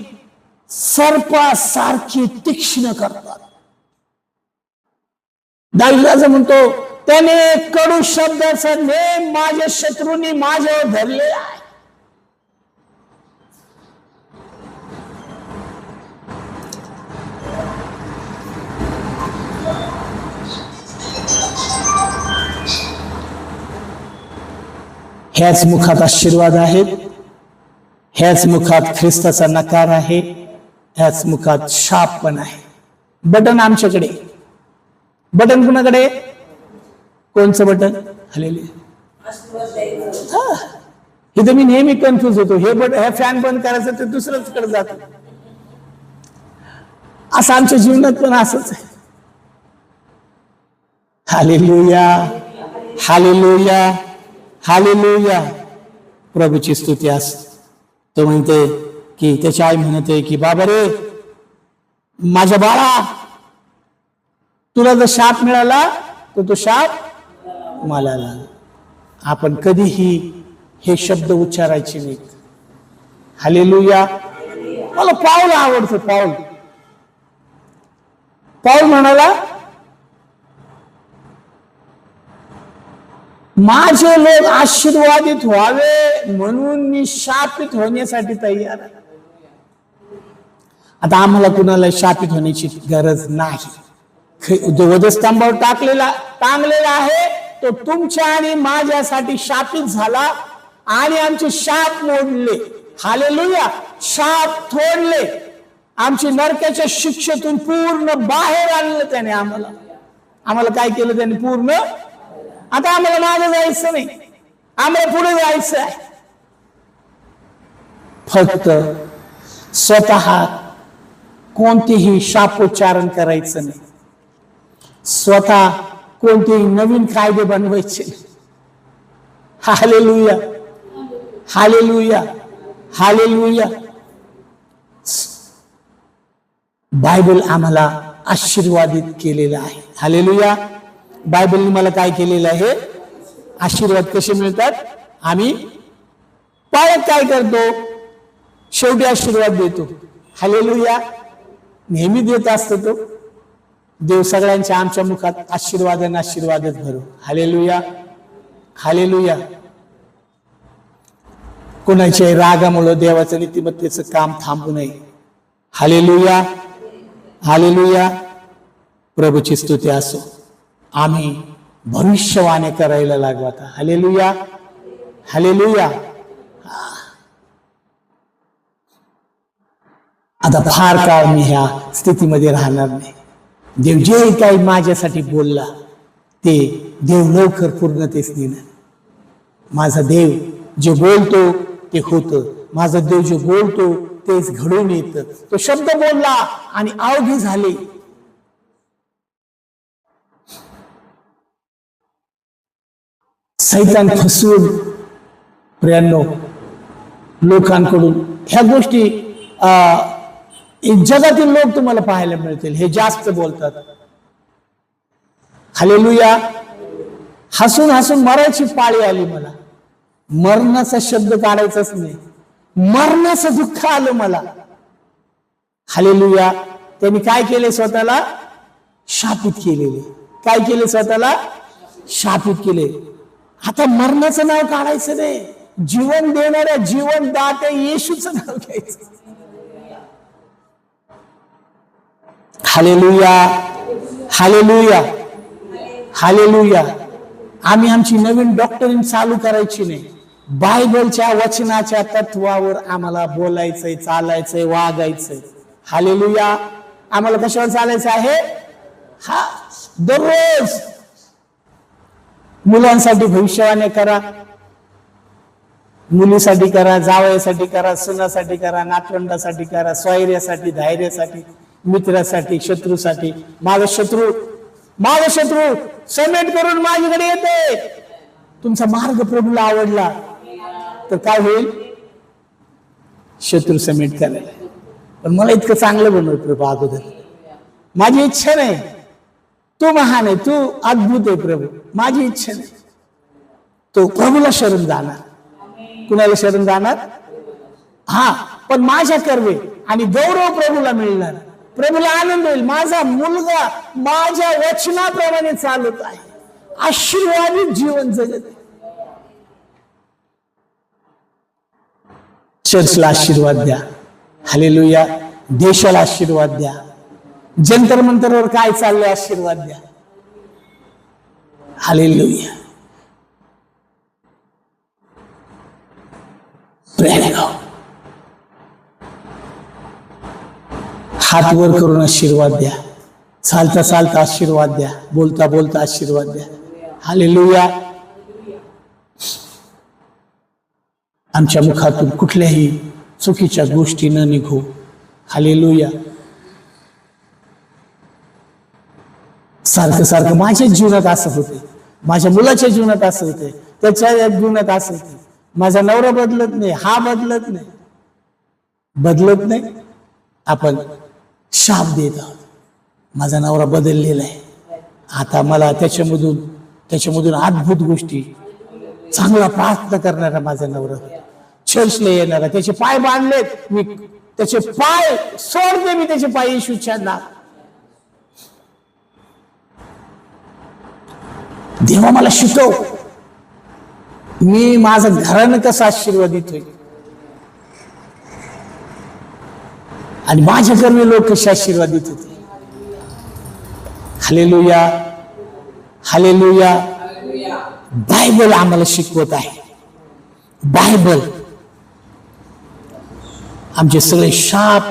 सर्पासारखी तीक्ष्ण करतात. दावीद राजा म्हणतो, त्याने कडू शब्दाचा नेम माझ्या शत्रूंनी माझ्यावर धरले आहे. ह्याच मुखात आशीर्वाद आहेत, ह्याच मुखात ख्रिस्ताचा नकार आहे, ह्याच मुखात शाप पण आहे. बटन आमच्याकडे. बटन कुणाकडे? कोणचं बटन? हालेलुया. इथं मी नेहमी कन्फ्युज होतो. हे फॅन बंद करायचं तर दुसरंच कडे जातो. असं आमच्या जीवनात पण असंच आहे. Hallelujah, hallelujah, hallelujah. प्रभूची स्तुती असो. तो म्हणते की त्याची आई म्हणते की बाबा रे, माझ्या बाळा, तुला जर शाप मिळाला तर तो शाप मला लागला. आपण कधीही हे शब्द उच्चारायचे नाहीत. हालेलुया. मला पाऊल आवडतं. पाऊल म्हणाला, माझे लोक आशीर्वादित व्हावे म्हणून मी शापित होण्यासाठी तयार आहे. आता आम्हाला कुणाला शापित होण्याची गरज नाही. जो वधस्तंभावर टांगलेला आहे तो तुमच्या आणि माझ्यासाठी शापित झाला आणि आमचे शाप मोडले. हालेलुया. शाप तोडले, आमची नरकाच्या शिक्षेतून पूर्ण बाहेर आणलं त्याने. आम्हाला काय केलं त्याने? पूर्ण. आता आम्हाला मागे जायचं नाही, आम्हाला पुढे जायचं आहे. फक्त स्वतः कोणतेही शापोच्चारण करायचं नाही, स्वतः कोणतेही नवीन कायदे बनवायचे नाही. Hallelujah, hallelujah, hallelujah. बायबल आम्हाला आशीर्वादित केलेलं आहे. हालेलुया. बायबलने मला काय केलेलं आहे? आशीर्वाद कसे मिळतात? आम्ही पाळत काय करतो? शेवटी आशीर्वाद देतो. हालेलुया. नेहमी देत असतो तो देव. सगळ्यांच्या आमच्या मुखात आशीर्वादाने आशीर्वादच भरू. Hallelujah, hallelujah. कोणाच्या रागामुळे देवाचं नीतिमत्तेचं काम थांबू नये. Hallelujah, hallelujah. प्रभूची स्तुती असो. आम्ही भविष्यवाणी करायला लागू आता. Hallelujah, hallelujah. आता फार काळ मी ह्या स्थितीमध्ये राहणार नाही. देव जे काही माझ्यासाठी बोलला ते देव लवकर पूर्णतेस नेणार. माझा देव जे बोलतो ते होतं. माझा देव जे बोलतो तेच घडून येतं. तो शब्द बोलला आणि अवघे झाले. सैतान फसवून प्रियांनो लोकांकडून ह्या गोष्टी जगातील लोक तुम्हाला पाहायला मिळतील. हे जास्त बोलतात. हालेलुया. हसून हसून मरायची पाळी आली मला. मरणाचा शब्द काढायचाच नाही, मरणाचं दुःख आलं मला. हालेलुया. त्यांनी काय केले? स्वतःला शापित केलेले. काय केले? स्वतःला शापित केले. आता मरणाचं नाव काढायचं नाही, जीवन देणाऱ्या जीवनदाते येशूचं नाव घ्यायचं. Hallelujah, hallelujah, hallelujah. आम्ही आमची नवीन डॉक्टरीन चालू करायची नाही. बायबलच्या वचनाच्या तत्वावर आम्हाला बोलायचंय, चालायचंय, वागायचंय. हालेलुया. आम्हाला कशावर चालायचं आहे? हा, दररोज मुलांसाठी भविष्यवाणी करा, मुलीसाठी करा, जावयासाठी करा, सुनासाठी करा, नातवंडासाठी करा, स्वैर्यासाठी, धैर्यासाठी, मित्रासाठी, शत्रूसाठी. माझा शत्रू समेट करून माझ्याकडे येते. तुमचा मार्ग प्रभूला आवडला तर काय होईल? शत्रू समेट करायला. पण मला इतकं चांगलं बनव प्रभू अगोदर. माझी इच्छा नाही. तू महान आहे, तू अद्भुत आहे प्रभू. माझी इच्छा नाही. तो प्रभूला शरण जाणार. कुणाला शरण जाणार? हा, पण माझ्या कर्वे आणि गौरव प्रभूला मिळणार. प्रभूला आनंद होईल. माझा मुलगा माझ्या वचनाप्रमाणे चालत आहे, आशीर्वादित जीवन जगत आहे. चर्चला आशीर्वाद द्या. हालेलुया. देशाला आशीर्वाद द्या. जंतर मंतरवर काय चाललंय आशीर्वाद द्या. हालेलुया. हात वर करून आशीर्वाद द्या. चालता चालता आशीर्वाद द्या. बोलता बोलता आशीर्वाद द्या. हालेलुया. आमच्या मुखातून कुठल्याही चुकीच्या गोष्टी न निघो. हालेलुया. सारखं सारखं माझ्या जीवनात असं होते, माझ्या मुलाच्या जीवनात असं होते, त्याच्या जीवनात असं होते. माझा नवरा बदलत नाही, हा बदलत नाही, बदलत नाही. आपण शाप देत आहोत. माझा नवरा बदललेला आहे. आता मला त्याच्यामधून अद्भुत गोष्टी, चांगला प्रार्थना करणारा माझा नवरा, चर्चला येणारा, त्याचे पाय बांधलेत मी, त्याचे पाय सोडते मी, त्याचे पाय येशूच्या नावात. देवा मला शिकव, मी माझं घरानं कसं आशीर्वादित होईल आणि माझ्याकडे लोक कसे आशीर्वादित होते. Hallelujah, hallelujah. बायबल आम्हाला शिकवत आहे. बायबल आमचे सगळे शाप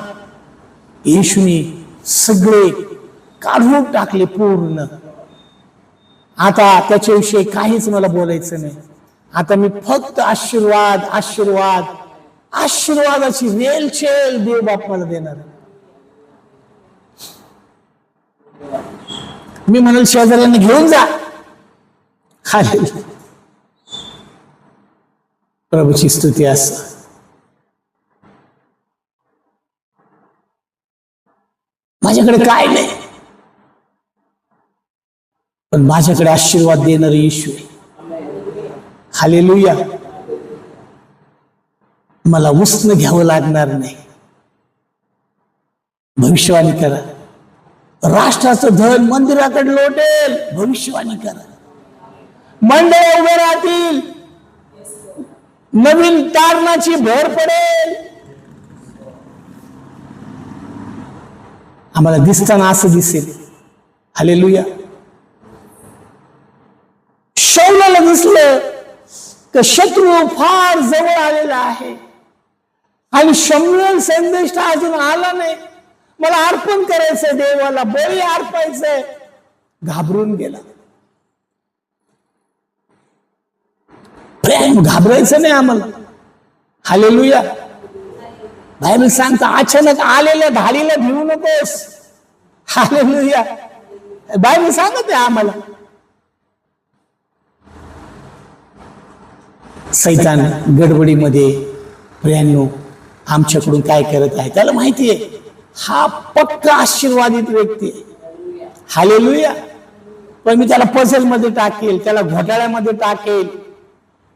येशूने सगळे काढून टाकले पूर्ण. आता त्याच्याविषयी काहीच मला बोलायचं नाही. आता मी फक्त आशीर्वाद, आशीर्वाद, आशीर्वादाची रेलचेल देव बाप मला देणार. मी म्हणाल शेजाऱ्यांना घेऊन जा. प्रभूची स्तुती असं. माझ्याकडे काय नाही, पण माझ्याकडे आशीर्वाद देणारे येशू आहे. हालेलुया. मला उसनं घ्यावं लागणार नाही. भविष्यवाणी करा, राष्ट्राचं धन मंदिराकडे लोटेल. भविष्यवाणी करा, मंडळ उभे राहतील, नवीन तारणाची भर पडेल. आम्हाला दिसताना असं दिसेल. हालेलुया. शौलाला दिसलं की शत्रू फार जवळ आलेला आहे आणि शमूएल संदेश अजून आला नाही, मला अर्पण करायचंय देवाला, बळी अर्पायचंय. घाबरून गेला. प्रेम घाबरायचं नाही आम्हाला. हालेलुया. बायबल सांगतं अचानक आलेल्या धाडीला भिवू नकोस. हालेलुया. बायबल सांगत आहे आम्हाला. सैतान गडबडीमध्ये प्रियांनो आमच्याकडून काय करत आहे त्याला माहिती आहे. हा पक्का आशीर्वादित व्यक्ती आहे. हालेलुया. पण मी त्याला पझल मध्ये टाकेल, त्याला घोटाळ्यामध्ये टाकेल,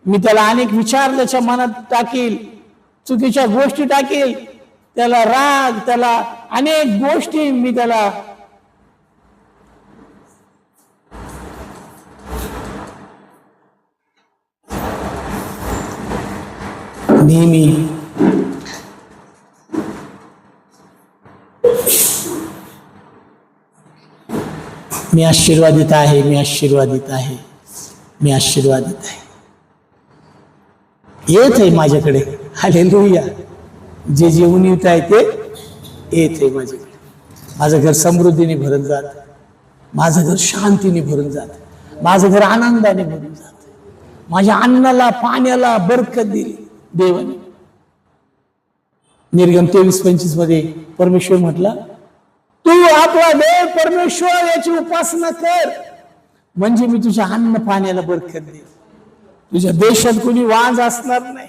मी त्याला अनेक विचार त्याच्या मनात टाकेल, चुकीच्या गोष्टी टाकेल, त्याला राग, त्याला अनेक गोष्टी मी त्याला नेहमी मी आशीर्वादित आहे, मी आशीर्वादित आहे, मी आशीर्वादित आहे. येत आहे माझ्याकडे. हालेलुया. जे जेवून येत आहे ते येत आहे माझ्याकडे. माझं घर समृद्धीने भरून जात, माझं घर शांतीने भरून जात, माझं घर आनंदाने भरून जात. माझ्या अन्नाला पाण्याला बरकत दिली देवाने. निर्गम 23:25 मध्ये परमेश्वर म्हटला, तू आपला देव परमेश्वर याची उपासना कर, म्हणजे मी तुझ्या अन्न पाण्याला बरकत देईल. तुझ्या देशात कोणी वाज असणार नाही.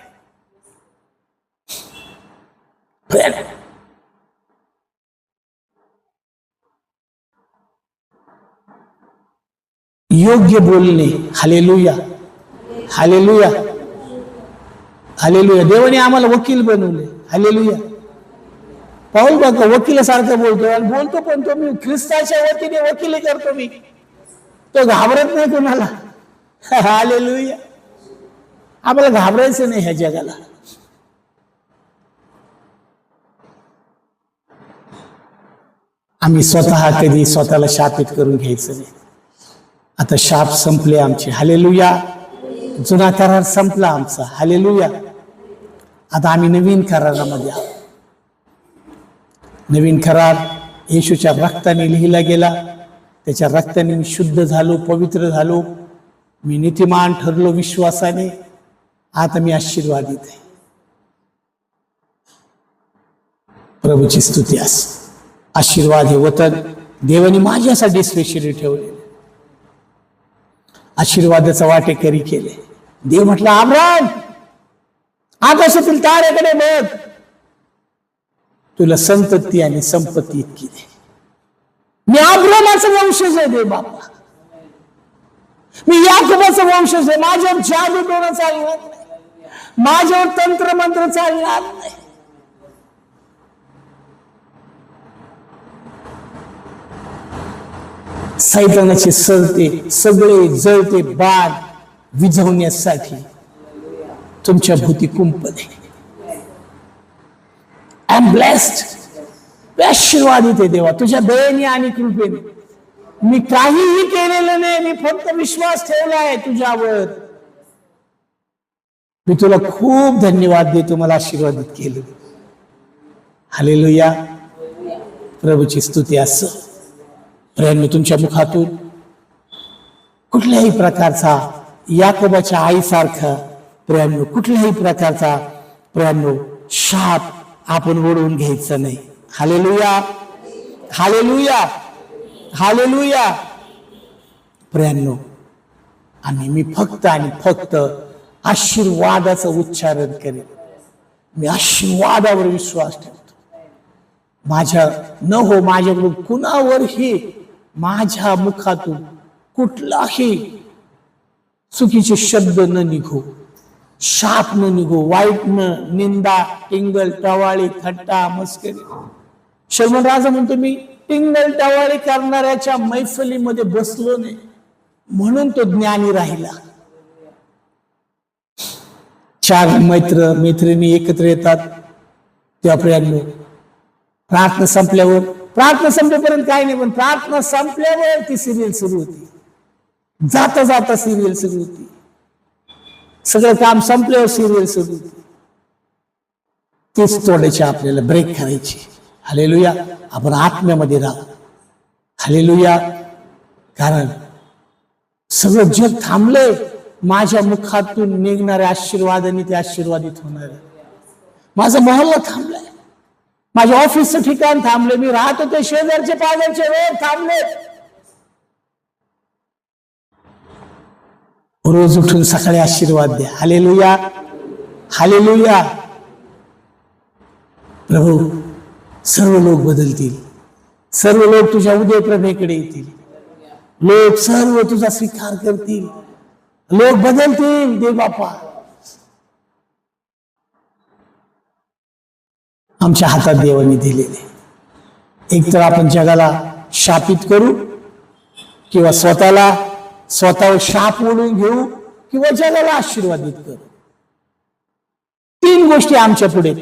योग्य बोलणे. Hallelujah, hallelujah, hallelujah. देवाने आम्हाला वकील बनवले. हालेलुया. पाऊल बघा वकिलासारखं बोलतो आणि बोलतो पण तो मी ख्रिस्ताच्या वतीने वकिली करतो. मी तो घाबरत नाही कोणाला. हालेलुया. आम्हाला घाबरायचं नाही ह्या जगाला. आम्ही स्वतः कधी स्वतःला शापित करून घ्यायचं नाही. आता शाप संपले आमचे. हालेलुया. जुना करार संपला आमचा. हालेलुया. आता आम्ही नवीन करारामध्ये आहोत. नवीन करार येशूच्या रक्ताने लिहिला गेला. त्याच्या रक्ताने मी शुद्ध झालो, पवित्र झालो, मी नीतिमान ठरलो विश्वासाने. आता मी आशीर्वादित आहे. प्रभूची स्तुती असो. आशीर्वाद हे वतन देवाने माझ्यासाठी स्पेशली ठेवले. आशीर्वादाचा वाटेकरी केले. देव म्हटलं, अब्राम आकाशातील ताऱ्याकडे बघ, तुला संतती आणि संपत्ती इतकी दे. मी अब्रामाचा वंशज आहे देव बापा. मी याकोबाचा वंशज आहे. माझ्यावर जादू टोणं चालणार नाही, माझ्यावर तंत्र मंत्र चालणार नाही. सैतानाचे सगळे जळते बाण विझवण्यासाठी तुमच्या भोवती कुंपण आहे. आय एम ब्लेस्ड, आशीर्वादित आहे देवा तुझ्या दयेने आणि कृपेने. मी काहीही केलेलं नाही, मी फक्त विश्वास ठेवला आहे तुझ्यावर. मी तुला खूप धन्यवाद देतो, मला आशीर्वादित केलं. हालेलुया. प्रभूची स्तुती असो. प्रेम तुमच्या मुखातून कुठल्याही प्रकारचा याकोबाच्या आईसारखा प्रेम, कुठल्याही प्रकारचा प्रेम शाप आपण ओढवून घ्यायचं नाही. Hallelujah, hallelujah, hallelujah. प्रेम आणि मी फक्त आणि फक्त आशीर्वादाचं उच्चारण करेन. मी आशीर्वादावर विश्वास ठेवतो. माझ्या न हो माझ्याकडून कुणावरही माझ्या मुखातून कुठलाही चुकीचे शब्द न निघो, शाप न निघो, वाईट न, निंदा, टिंगल टवाळी, थट्टा मस्करी. शर्मन राजा म्हणतो मी टिंगल टवाळी करणाऱ्याच्या मैफलीमध्ये बसलो नाही म्हणून तो ज्ञानी राहिला. चार मैत्रिणी एकत्र येतात तेव्हा प्रियांनो प्रार्थना संपल्यापर्यंत काही नाही, पण प्रार्थना संपल्यावर ती सिरियल सुरू होती. जाता जाता सिरियल सुरू होती. सगळं काम संपल्यावर सिरियल सुरू होती. तीच तोडायची, आपल्याला ब्रेक करायची. हालेलुया. आपण आत्म्यामध्ये राहू. हालेलुया. कारण सगळं जग थांबलंय. माझ्या मुखातून निघणाऱ्या आशीर्वादाने ते आशीर्वादित होणार. माझा मोहल्ला थांबलाय, माझ्या ऑफिसचं ठिकाण थांबले, मी राहत होते शेजारचे पाजारचे रोड थांबले. रोज उठून सकाळी आशीर्वाद द्या. Hallelujah, hallelujah. प्रभू सर्व लोक बदलतील, सर्व लोक तुझ्या उदय प्रभेकडे येतील, लोक सर्व तुझा स्वीकार करतील, लोक बदलतील. देव बापा आमच्या हातात देवाने दिलेले. एक तर आपण जगाला शापित करू किंवा स्वतःवर शाप ओढून घेऊ किंवा जगाला आशीर्वादित करू. तीन गोष्टी आमच्या पुढे.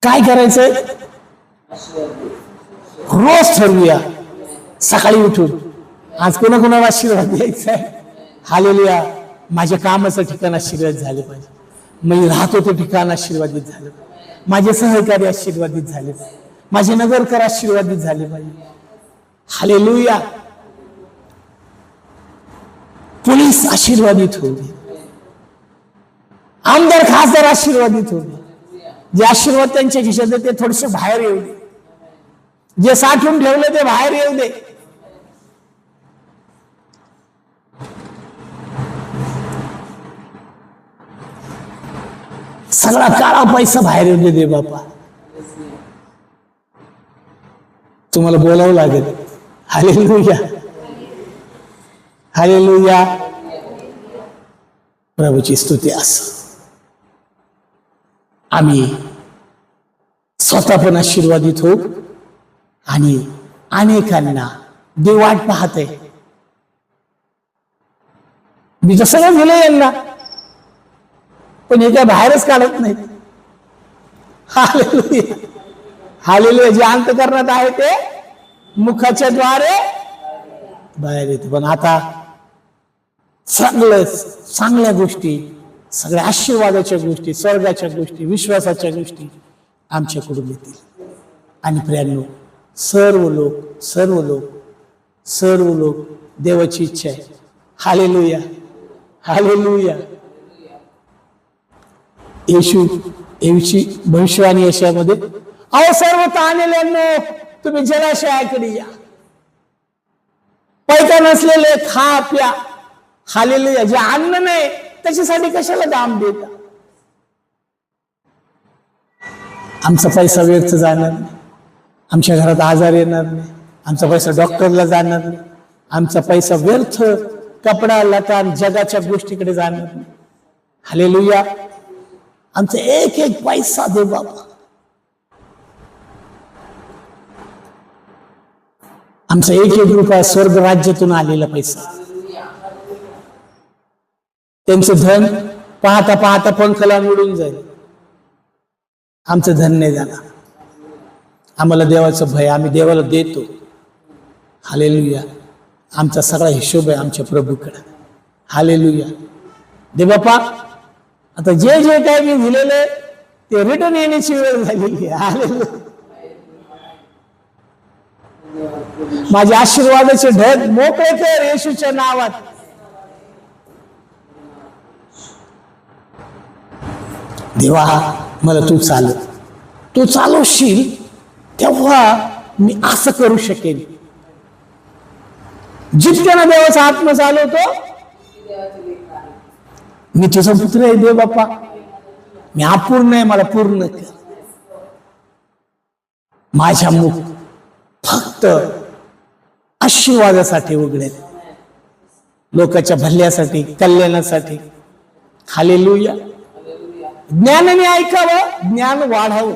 काय करायचंय? रोज ठरवूया सकाळी उठून आज कोणाकोणाला आशीर्वाद द्यायचा आहे. हालेलुया. माझ्या कामाचं ठिकाण आशीर्वाद झाले पाहिजे, मी राहतो ते ठिकाण आशीर्वादित झालं पाहिजे, माझे सहकारी आशीर्वादित झाले पाहिजे, माझे नगरकर आशीर्वादित झाले पाहिजे. हालेलुया. पोलीस आशीर्वादित होऊ दे, आमदार खासदार आशीर्वादित होऊ दे. जे आशीर्वाद त्यांच्या खिशात ते थोडेसे बाहेर येऊ दे, जे साठवून ठेवले ते बाहेर येऊ दे. सगळा काळा पैसा बाहेर येऊ दे बापा. तुम्हाला बोलावं लागेल. Hallelujah, hallelujah. प्रभूची स्तुती असो. आम्ही स्वतः पण आशीर्वादित होऊ आणि अनेकांना देव वाट पाहते. मी तर सगळं दिलं यांना, पण हे काय बाहेरच काढत नाही. Hallelujah, hallelujah. जे अंतःकरणात आहे ते मुखाच्या द्वारे बाहेर येते. पण आता चांगल्या गोष्टी, सगळ्या आशीर्वादाच्या गोष्टी, स्वर्गाच्या गोष्टी, विश्वासाच्या गोष्टी आमच्याकडून येतील. आणि प्रियांनो सर्व लोक देवाची इच्छा आहे. Hallelujah, hallelujah. येशूची भविष्यवाणी यशामध्ये, अहो सर्व ताणलेल्यांनो तुम्ही जलाशयाकडे या, पैका नसलेले खा प्या. हालेलुया. जे अन्न नाही त्याच्यासाठी कशाला दाम देता? आमचा पैसा व्यर्थ जाणार नाही, आमच्या घरात आजार येणार नाही, आमचा पैसा डॉक्टरला जाणार नाही, आमचा पैसा व्यर्थ कपडा लता जगाच्या गोष्टीकडे जाणार नाही. हालेलुया. आमचा एक एक पैसा दे बाबा. आमचा एक एक रुपया स्वर्ग राज्यातून आलेला पैसा. त्यांचं धन पाहता पाहता पंखला उडून जाईल. आमचं धन नाही झालं. आम्हाला देवाचं भय, आम्ही देवाला देतो. हालेलुया. आमचा सगळा हिशोब आहे आमच्या प्रभूकडे. हालेलुया. दे बापा, आता जे जे काय मी दिलेलं ते रिटर्न येण्याची वेळ झालेली आहे. हालेलुया. माझे आशीर्वादाचे ढग मोकळे कर येशूच्या नावात. देवा, मला तू चालव. तू चालवशील तेव्हा मी असं करू शकेन. जितक्यानं देवाचा आत्मा चालवतो, मी तुझा पुत्र आहे देव बाप्पा, मी अपूर्ण आहे, मला पूर्ण कर. माझ्या मुख फक्त आशीर्वादासाठी उघडेल, लोकांच्या भल्यासाठी, कल्याणासाठी. हालेलुया. ज्ञानाने ऐकावं, ज्ञान वाढावं.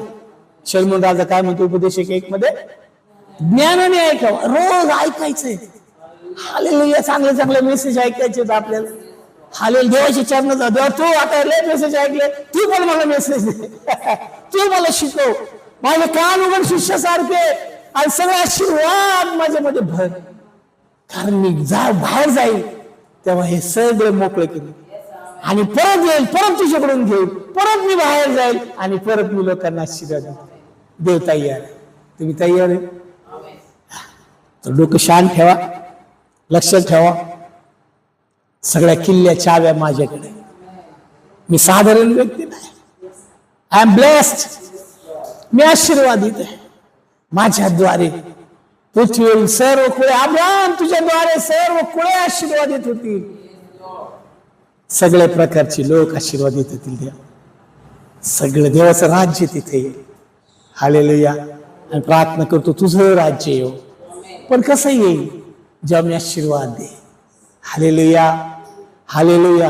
शलोमोन राजा काय म्हणतो उपदेशक 1 मध्ये, ज्ञानाने ऐकावं. रोज ऐकायचंय. हालेलुया. चांगले चांगले मेसेज ऐकायचे आपल्याला. हालेल. देवाच्या चरणात जा. देवा, तू आता लय मेसेज ऐकले, तू पण मला मेसेज दे. तू मला शिकव. माझे कान उघड शिष्यासारखे आणि सगळे आशीर्वाद माझ्यामध्ये भर. कारण मी बाहेर जाईल तेव्हा हे सगळे मोकळे करू आणि परत येईल, परत तुझ्याकडून घेईल, परत मी बाहेर जाईल आणि परत मी लोकांना आशीर्वाद देईल. देव तयार आहे. तुम्ही तयार आहे? तर डोकं शांत ठेवा, लक्षात ठेवा. सगळ्या किल्ल्या चाव्या माझ्याकडे. मी साधारण व्यक्ती नाही. I am blessed. मी आशीर्वादित आहे. माझ्याद्वारे पृथ्वीवरील सर्व कुळे, अब्राहम तुझ्याद्वारे सर्व कुळे आशीर्वादित होतील. सगळ्या प्रकारचे लोक आशीर्वादित होतील. देव सगळं देवाचं राज्य तिथे येईल. हालेलुया. आणि प्रार्थना करतो तुझं राज्य येऊ. पण कसं येईल? जेव्हा मी आशीर्वाद दे. हालेलुया. हालेलुया.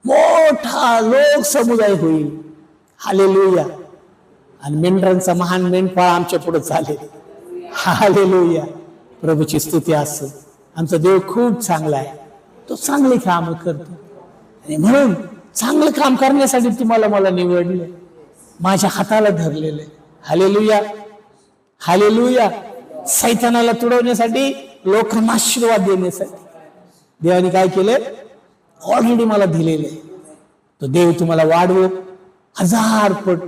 मोठा लोक समुदाय होईल. हालेलुया. आणि मेंढरांचा महान मेंढपाळ आमच्या पुढे चालेल. हालेलुया. प्रभूची स्तुती असो. आमचा देव खूप चांगला आहे. तो चांगले काम करतो आणि म्हणून चांगलं काम करण्यासाठी तुम्हाला मला निवडले, माझ्या हाताला धरलेलं आहे. हालेलुया. हालेलुया. सैतानाला तुडवण्यासाठी, लोकांना आशीर्वाद देण्यासाठी देवाने काय केलं? ऑलरेडी मला दिलेलं आहे. तो देव तुम्हाला वाढवो 1000 पट.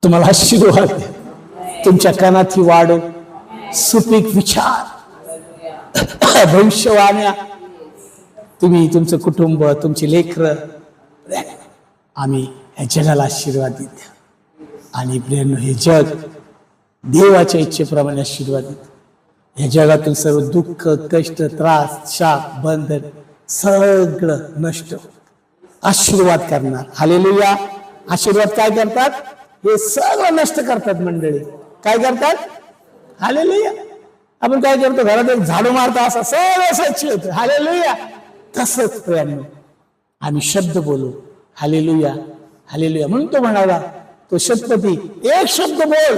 तुम्हाला आशीर्वाद दे. तुमच्या कानात वाढो सुपीक विचार, भविष्यवाण्या. तुम्ही, तुमचं कुटुंब, तुमची लेकरं, आम्ही या जगाला आशीर्वाद देत. आणि प्रेम, हे जग देवाच्या इच्छेप्रमाणे आशीर्वाद देत. या जगातील सर्व दुःख, कष्ट, त्रास, शाप, बंधन सगळं नष्ट आशीर्वाद करणार. हालेलुया. आशीर्वाद काय करतात? हे सगळं नष्ट करतात. मंडळी काय करतात? हालेलुया. आपण काय करतो? घरात एक झाडू मारतो, असं सगळं स्वच्छ होतं. हालेलुया. तसंच प्रेम, आम्ही शब्द बोलू. हालेलुया. हालेलुया. म्हणून तो म्हणाला, तो शतपती, एक शब्द बोल.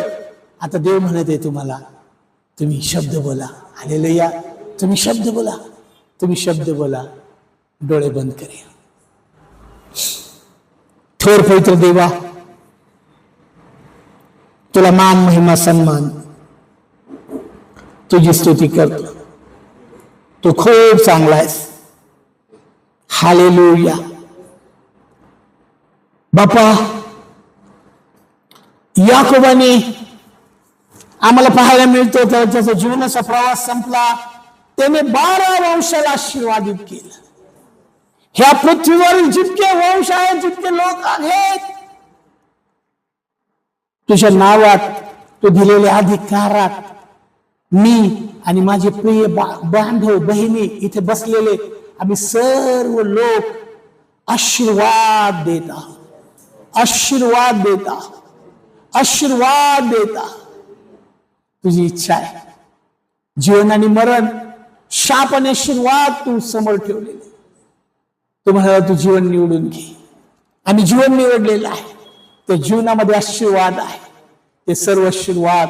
आता देव म्हणत आहे तुम्हाला, तुम्ही शब्द बोला. हालेलुया. तुम्ही शब्द बोला. तुम्ही शब्द बोला. डोळे बंद करूया. थोर पवित्र देवा, तुला मान, महिमा, सन्मान, तुझी स्तुती करतो. तू खूप चांगला आहेस. हालेलुया. बापा, याकोबाने आम्हाला पाहायला मिळतो तर त्याचा जीवनाचा प्रवास संपला. त्याने 12 वंशाला आशीर्वादित केलं. ह्या पृथ्वीवरील जितके वंश आहेत, जितके लोक आहेत, तुझ्या नावात, तू दिलेल्या अधिकारात, मी आणि माझे प्रिय बांधव बहिणी इथे बसलेले आम्ही सर्व लोक आशीर्वाद देत आहोत. आशीर्वाद देत आहोत. आशीर्वाद देत आहोत. तुझी इच्छा आहे. जीवन आणि मरण, शाप आणि आशीर्वाद तू समोर ठेवलेले. तू म्हणाला तू जीवन निवडून घे. आम्ही जीवन निवडलेलं आहे. त्या जीवनामध्ये आशीर्वाद आहे. ते सर्व आशीर्वाद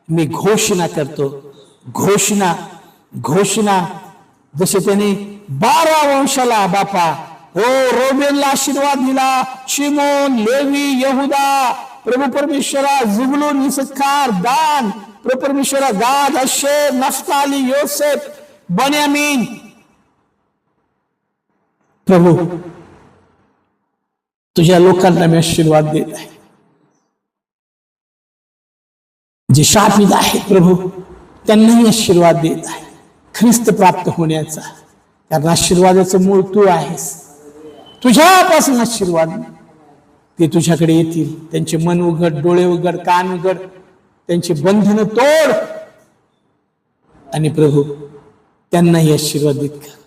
मी घोषणा करतो, घोषणा घोषणा जसे त्याने 12 वंशाला बापा हो रोबेलला आशीर्वाद दिला, शिमोन, लेवी, यहुदा, प्रभू परमेश्वरा, जुबलून, इसखार, दान, प्रभू परमेश्वरा, गाद, आशेर, नफ्ताली, योसेफ, बेन्यामीन. प्रभू तुझ्या लोकांना मी आशीर्वाद देत आहे. जे शापित आहेत प्रभू त्यांनाही आशीर्वाद देत आहे, ख्रिस्त प्राप्त होण्याचा. कारण आशीर्वादाचं मूळ तू आहेस. तुझ्यापासून आशीर्वाद ते तुझ्याकडे येतील. त्यांचे मन उघड, डोळे उघड, कान उघड, त्यांचे बंधन तोड आणि प्रभू त्यांनाही आशीर्वादित कर.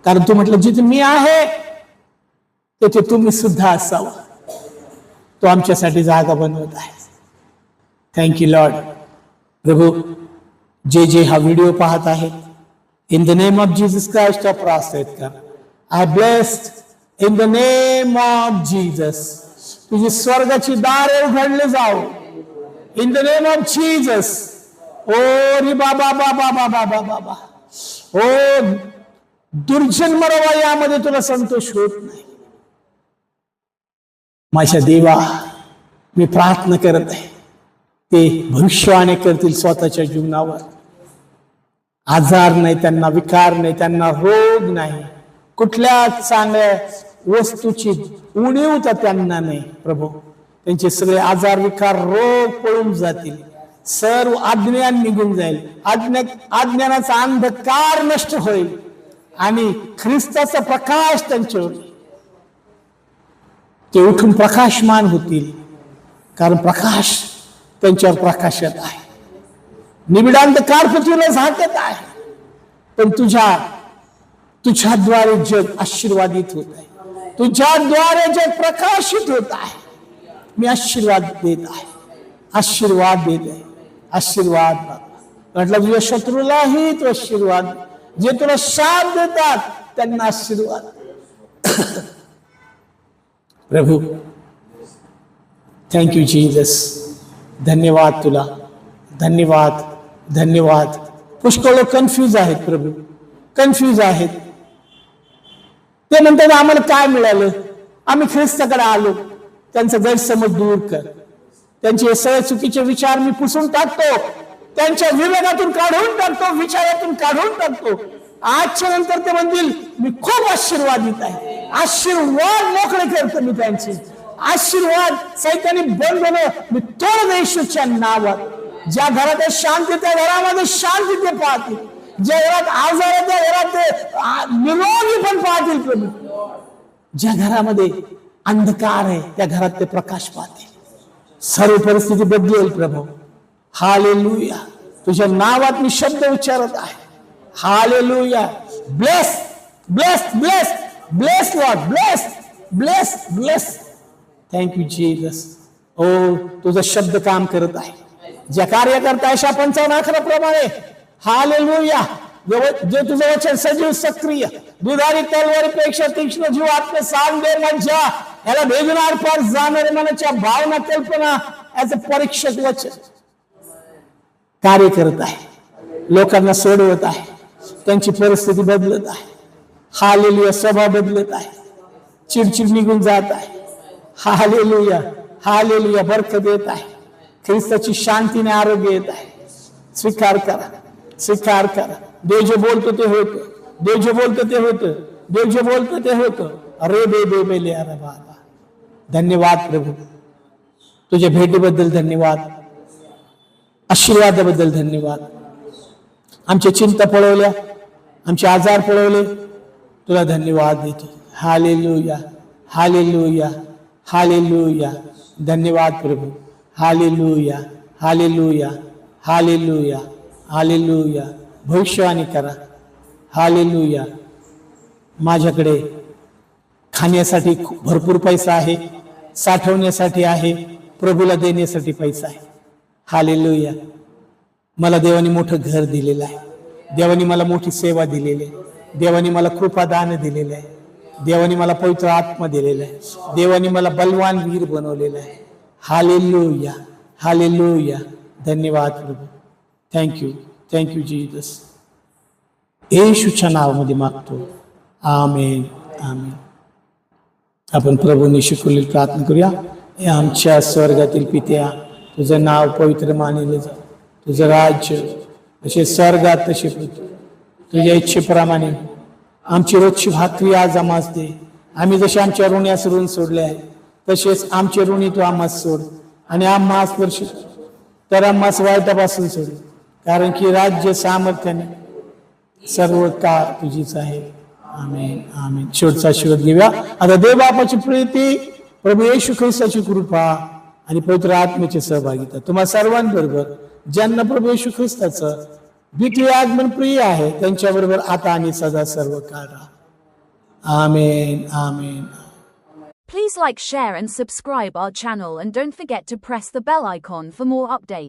कारण तू म्हटलं जिथे मी आहे तेथे तुम्ही सुद्धा असावं. तो आमच्यासाठी जागा बनवत आहे. Thank you Lord. प्रभू जे जे हा व्हिडिओ पाहत आहेत, in the name of Jesus Christ of Nazareth, I blessed in the name of Jesus. तुझी स्वर्गाची दारे उघडले जाओ in the name of Jesus. ओ रे बाबा बाबा बाबा बाबा बाबा, ओ दुर्जन्म रवा यामध्ये तुला संतोष होत नाही. माझ्या देवा मी प्रार्थना करत आहे ते भविष्यवाणी करतील स्वतःच्या जीवनावर. आजार नाही त्यांना, विकार नाही त्यांना, रोग नाही, कुठल्या चांगल्या वस्तूची उणीव तर त्यांना नाही. प्रभू त्यांचे सगळे आजार, विकार, रोग पळून जातील. सर्व अज्ञान निघून जाईल. अज्ञानाचा अंधकार नष्ट होईल आणि ख्रिस्ताचा प्रकाश त्यांच्यावर, ते उठून प्रकाशमान होतील. कारण प्रकाश त्यांच्यावर प्रकाशत आहे. निबिडांधकार पृथ्वीला झाकत आहे. पण तुझ्याद्वारे जग आशीर्वादित होत आहे. तुझ्याद्वारे जग प्रकाशित होत आहे. मी आशीर्वाद देत आहे, आशीर्वाद देत आहे, आशीर्वाद. म्हटलं तुझ्या शत्रूलाही तो आशीर्वाद, जे तुला शाप देतात त्यांना आशीर्वाद. प्रभू थँक्यू जीसस. धन्यवाद तुला, धन्यवाद, धन्यवाद. पुष्कळ लोक कन्फ्यूज आहेत प्रभू, कन्फ्यूज आहेत. ते म्हणतात आम्हाला काय मिळालं, आम्ही ख्रिस्ताकडे आलो. त्यांचा गैरसमज दूर कर. त्यांचे सगळे चुकीचे विचार मी पुसून टाकतो, त्यांच्या विवेकातून काढून टाकतो, विचारातून काढून टाकतो. आजच्या नंतर ते म्हणतील मी खूप आशीर्वादित आहे. आशीर्वाद मोकळे करतो मी त्यांचे. आशीर्वाद सैतानी बंधन मी तोड येशूच्या नावात. ज्या घरात आहे शांती त्या घरामध्ये शांती ते पाहतील. ज्या घरात आजार आहे त्या घरात ते निरोगी पण पाहतील प्रभू. ज्या घरामध्ये अंधकार आहे त्या घरात ते प्रकाश पाहतील. सर्व परिस्थिती बदलेल प्रभू. हालेलुया. तुझ्या नावात मी शब्द उच्चारत आहे. Hallelujah. Bless, bless, bless, bless Lord, bless, bless, bless. Thank you Jesus. ओ तुझा शब्द काम करत आहे. ज्या कार्यकर्ता अशा 55 प्रमाणे हालेलुया. जे तुझं वचन सजीव, सक्रिय, दुधारी तलवारीपेक्षा तीक्ष्ण, जीव, आत्म, सांधे, मज्जा याला भेदणार पार जाणारे मनाच्या भावना, कल्पना याचं परीक्षक वचन कार्य करत आहे. लोकांना सोडवत आहे. त्यांची परिस्थिती बदलत आहे. हालेलुया. स्वभाव बदलत आहे. चिडचिड निघून जात आहे. Hallelujah, hallelujah. बरकत येत आहे. ख्रिस्ताची शांतीने आरोग्य येत आहे. स्वीकार करा, स्वीकार करा. देव जे बोलतो ते होतं. देव जे बोलतो ते होतं. देव जे बोलतो ते होतं. अरे बे बे बेले अरे बाबा. धन्यवाद प्रभू. तुझ्या भेटीबद्दल धन्यवाद. आशीर्वादाबद्दल धन्यवाद. आमच्या चिंता पळवल्या, आमचे आजार पळवले, तुला धन्यवाद देतो. Hallelujah, hallelujah, hallelujah. धन्यवाद प्रभू. Hallelujah, hallelujah, hallelujah, hallelujah. भविष्यवाणी करा. हालेलुया. माझ्याकडे खाण्यासाठी भरपूर पैसा आहे, साठवण्यासाठी आहे, प्रभूला देण्यासाठी पैसा आहे. हालेलुया. मला देवाने मोठं घर दिलेलं आहे. देवाने मला मोठी सेवा दिलेली आहे. देवाने मला कृपादान दिलेलं आहे. देवाने मला पवित्र आत्मा दिलेला आहे. देवाने मला बलवान वीर बनवलेला आहे. Hallelujah, hallelujah. धन्यवाद प्रभू. Thank you Jesus. येशूच्या नावामध्ये मागतो. आमेन आमेन. आपण प्रभूने शिकवलेली प्रार्थना करूया. हे आमच्या स्वर्गातील पित्या, तुझं नाव पवित्र मानले जा. तुझं राज्य जसे स्वर्गात तसे पृथ्वी. तुझ्या इच्छेप्रमाणे आमची रोजची भाकरी आज आम्हास दे. आम्ही जसे आमच्या ऋण्यास ऋण सोडले आहे तसेच आमचे ऋणी तू आम्हास सोड. आणि आम्हास वर्ष तर आम्हास वाईटापासून सोड. कारण की राज्य सामर्थ्याने सर्व काळ तुझीच आहे. आमेन आमेन. शेवटचा आशीर्वाद घेऊया. आता देव बापाची प्रीती, प्रभू येशू ख्रिस्ताची कृपा आणि पवित्र आत्म्याची सहभागिता तुम्हा सर्वांबरोबर ज्यांना प्रभू येशू ख्रिस्ताचं द्वितीय आगमन प्रिय आहे त्यांच्याबरोबर आता आणि सदा सर्व काळ राहा. आमेन आमेन. Please like, share and subscribe our channel and don't forget to press the bell icon for more updates.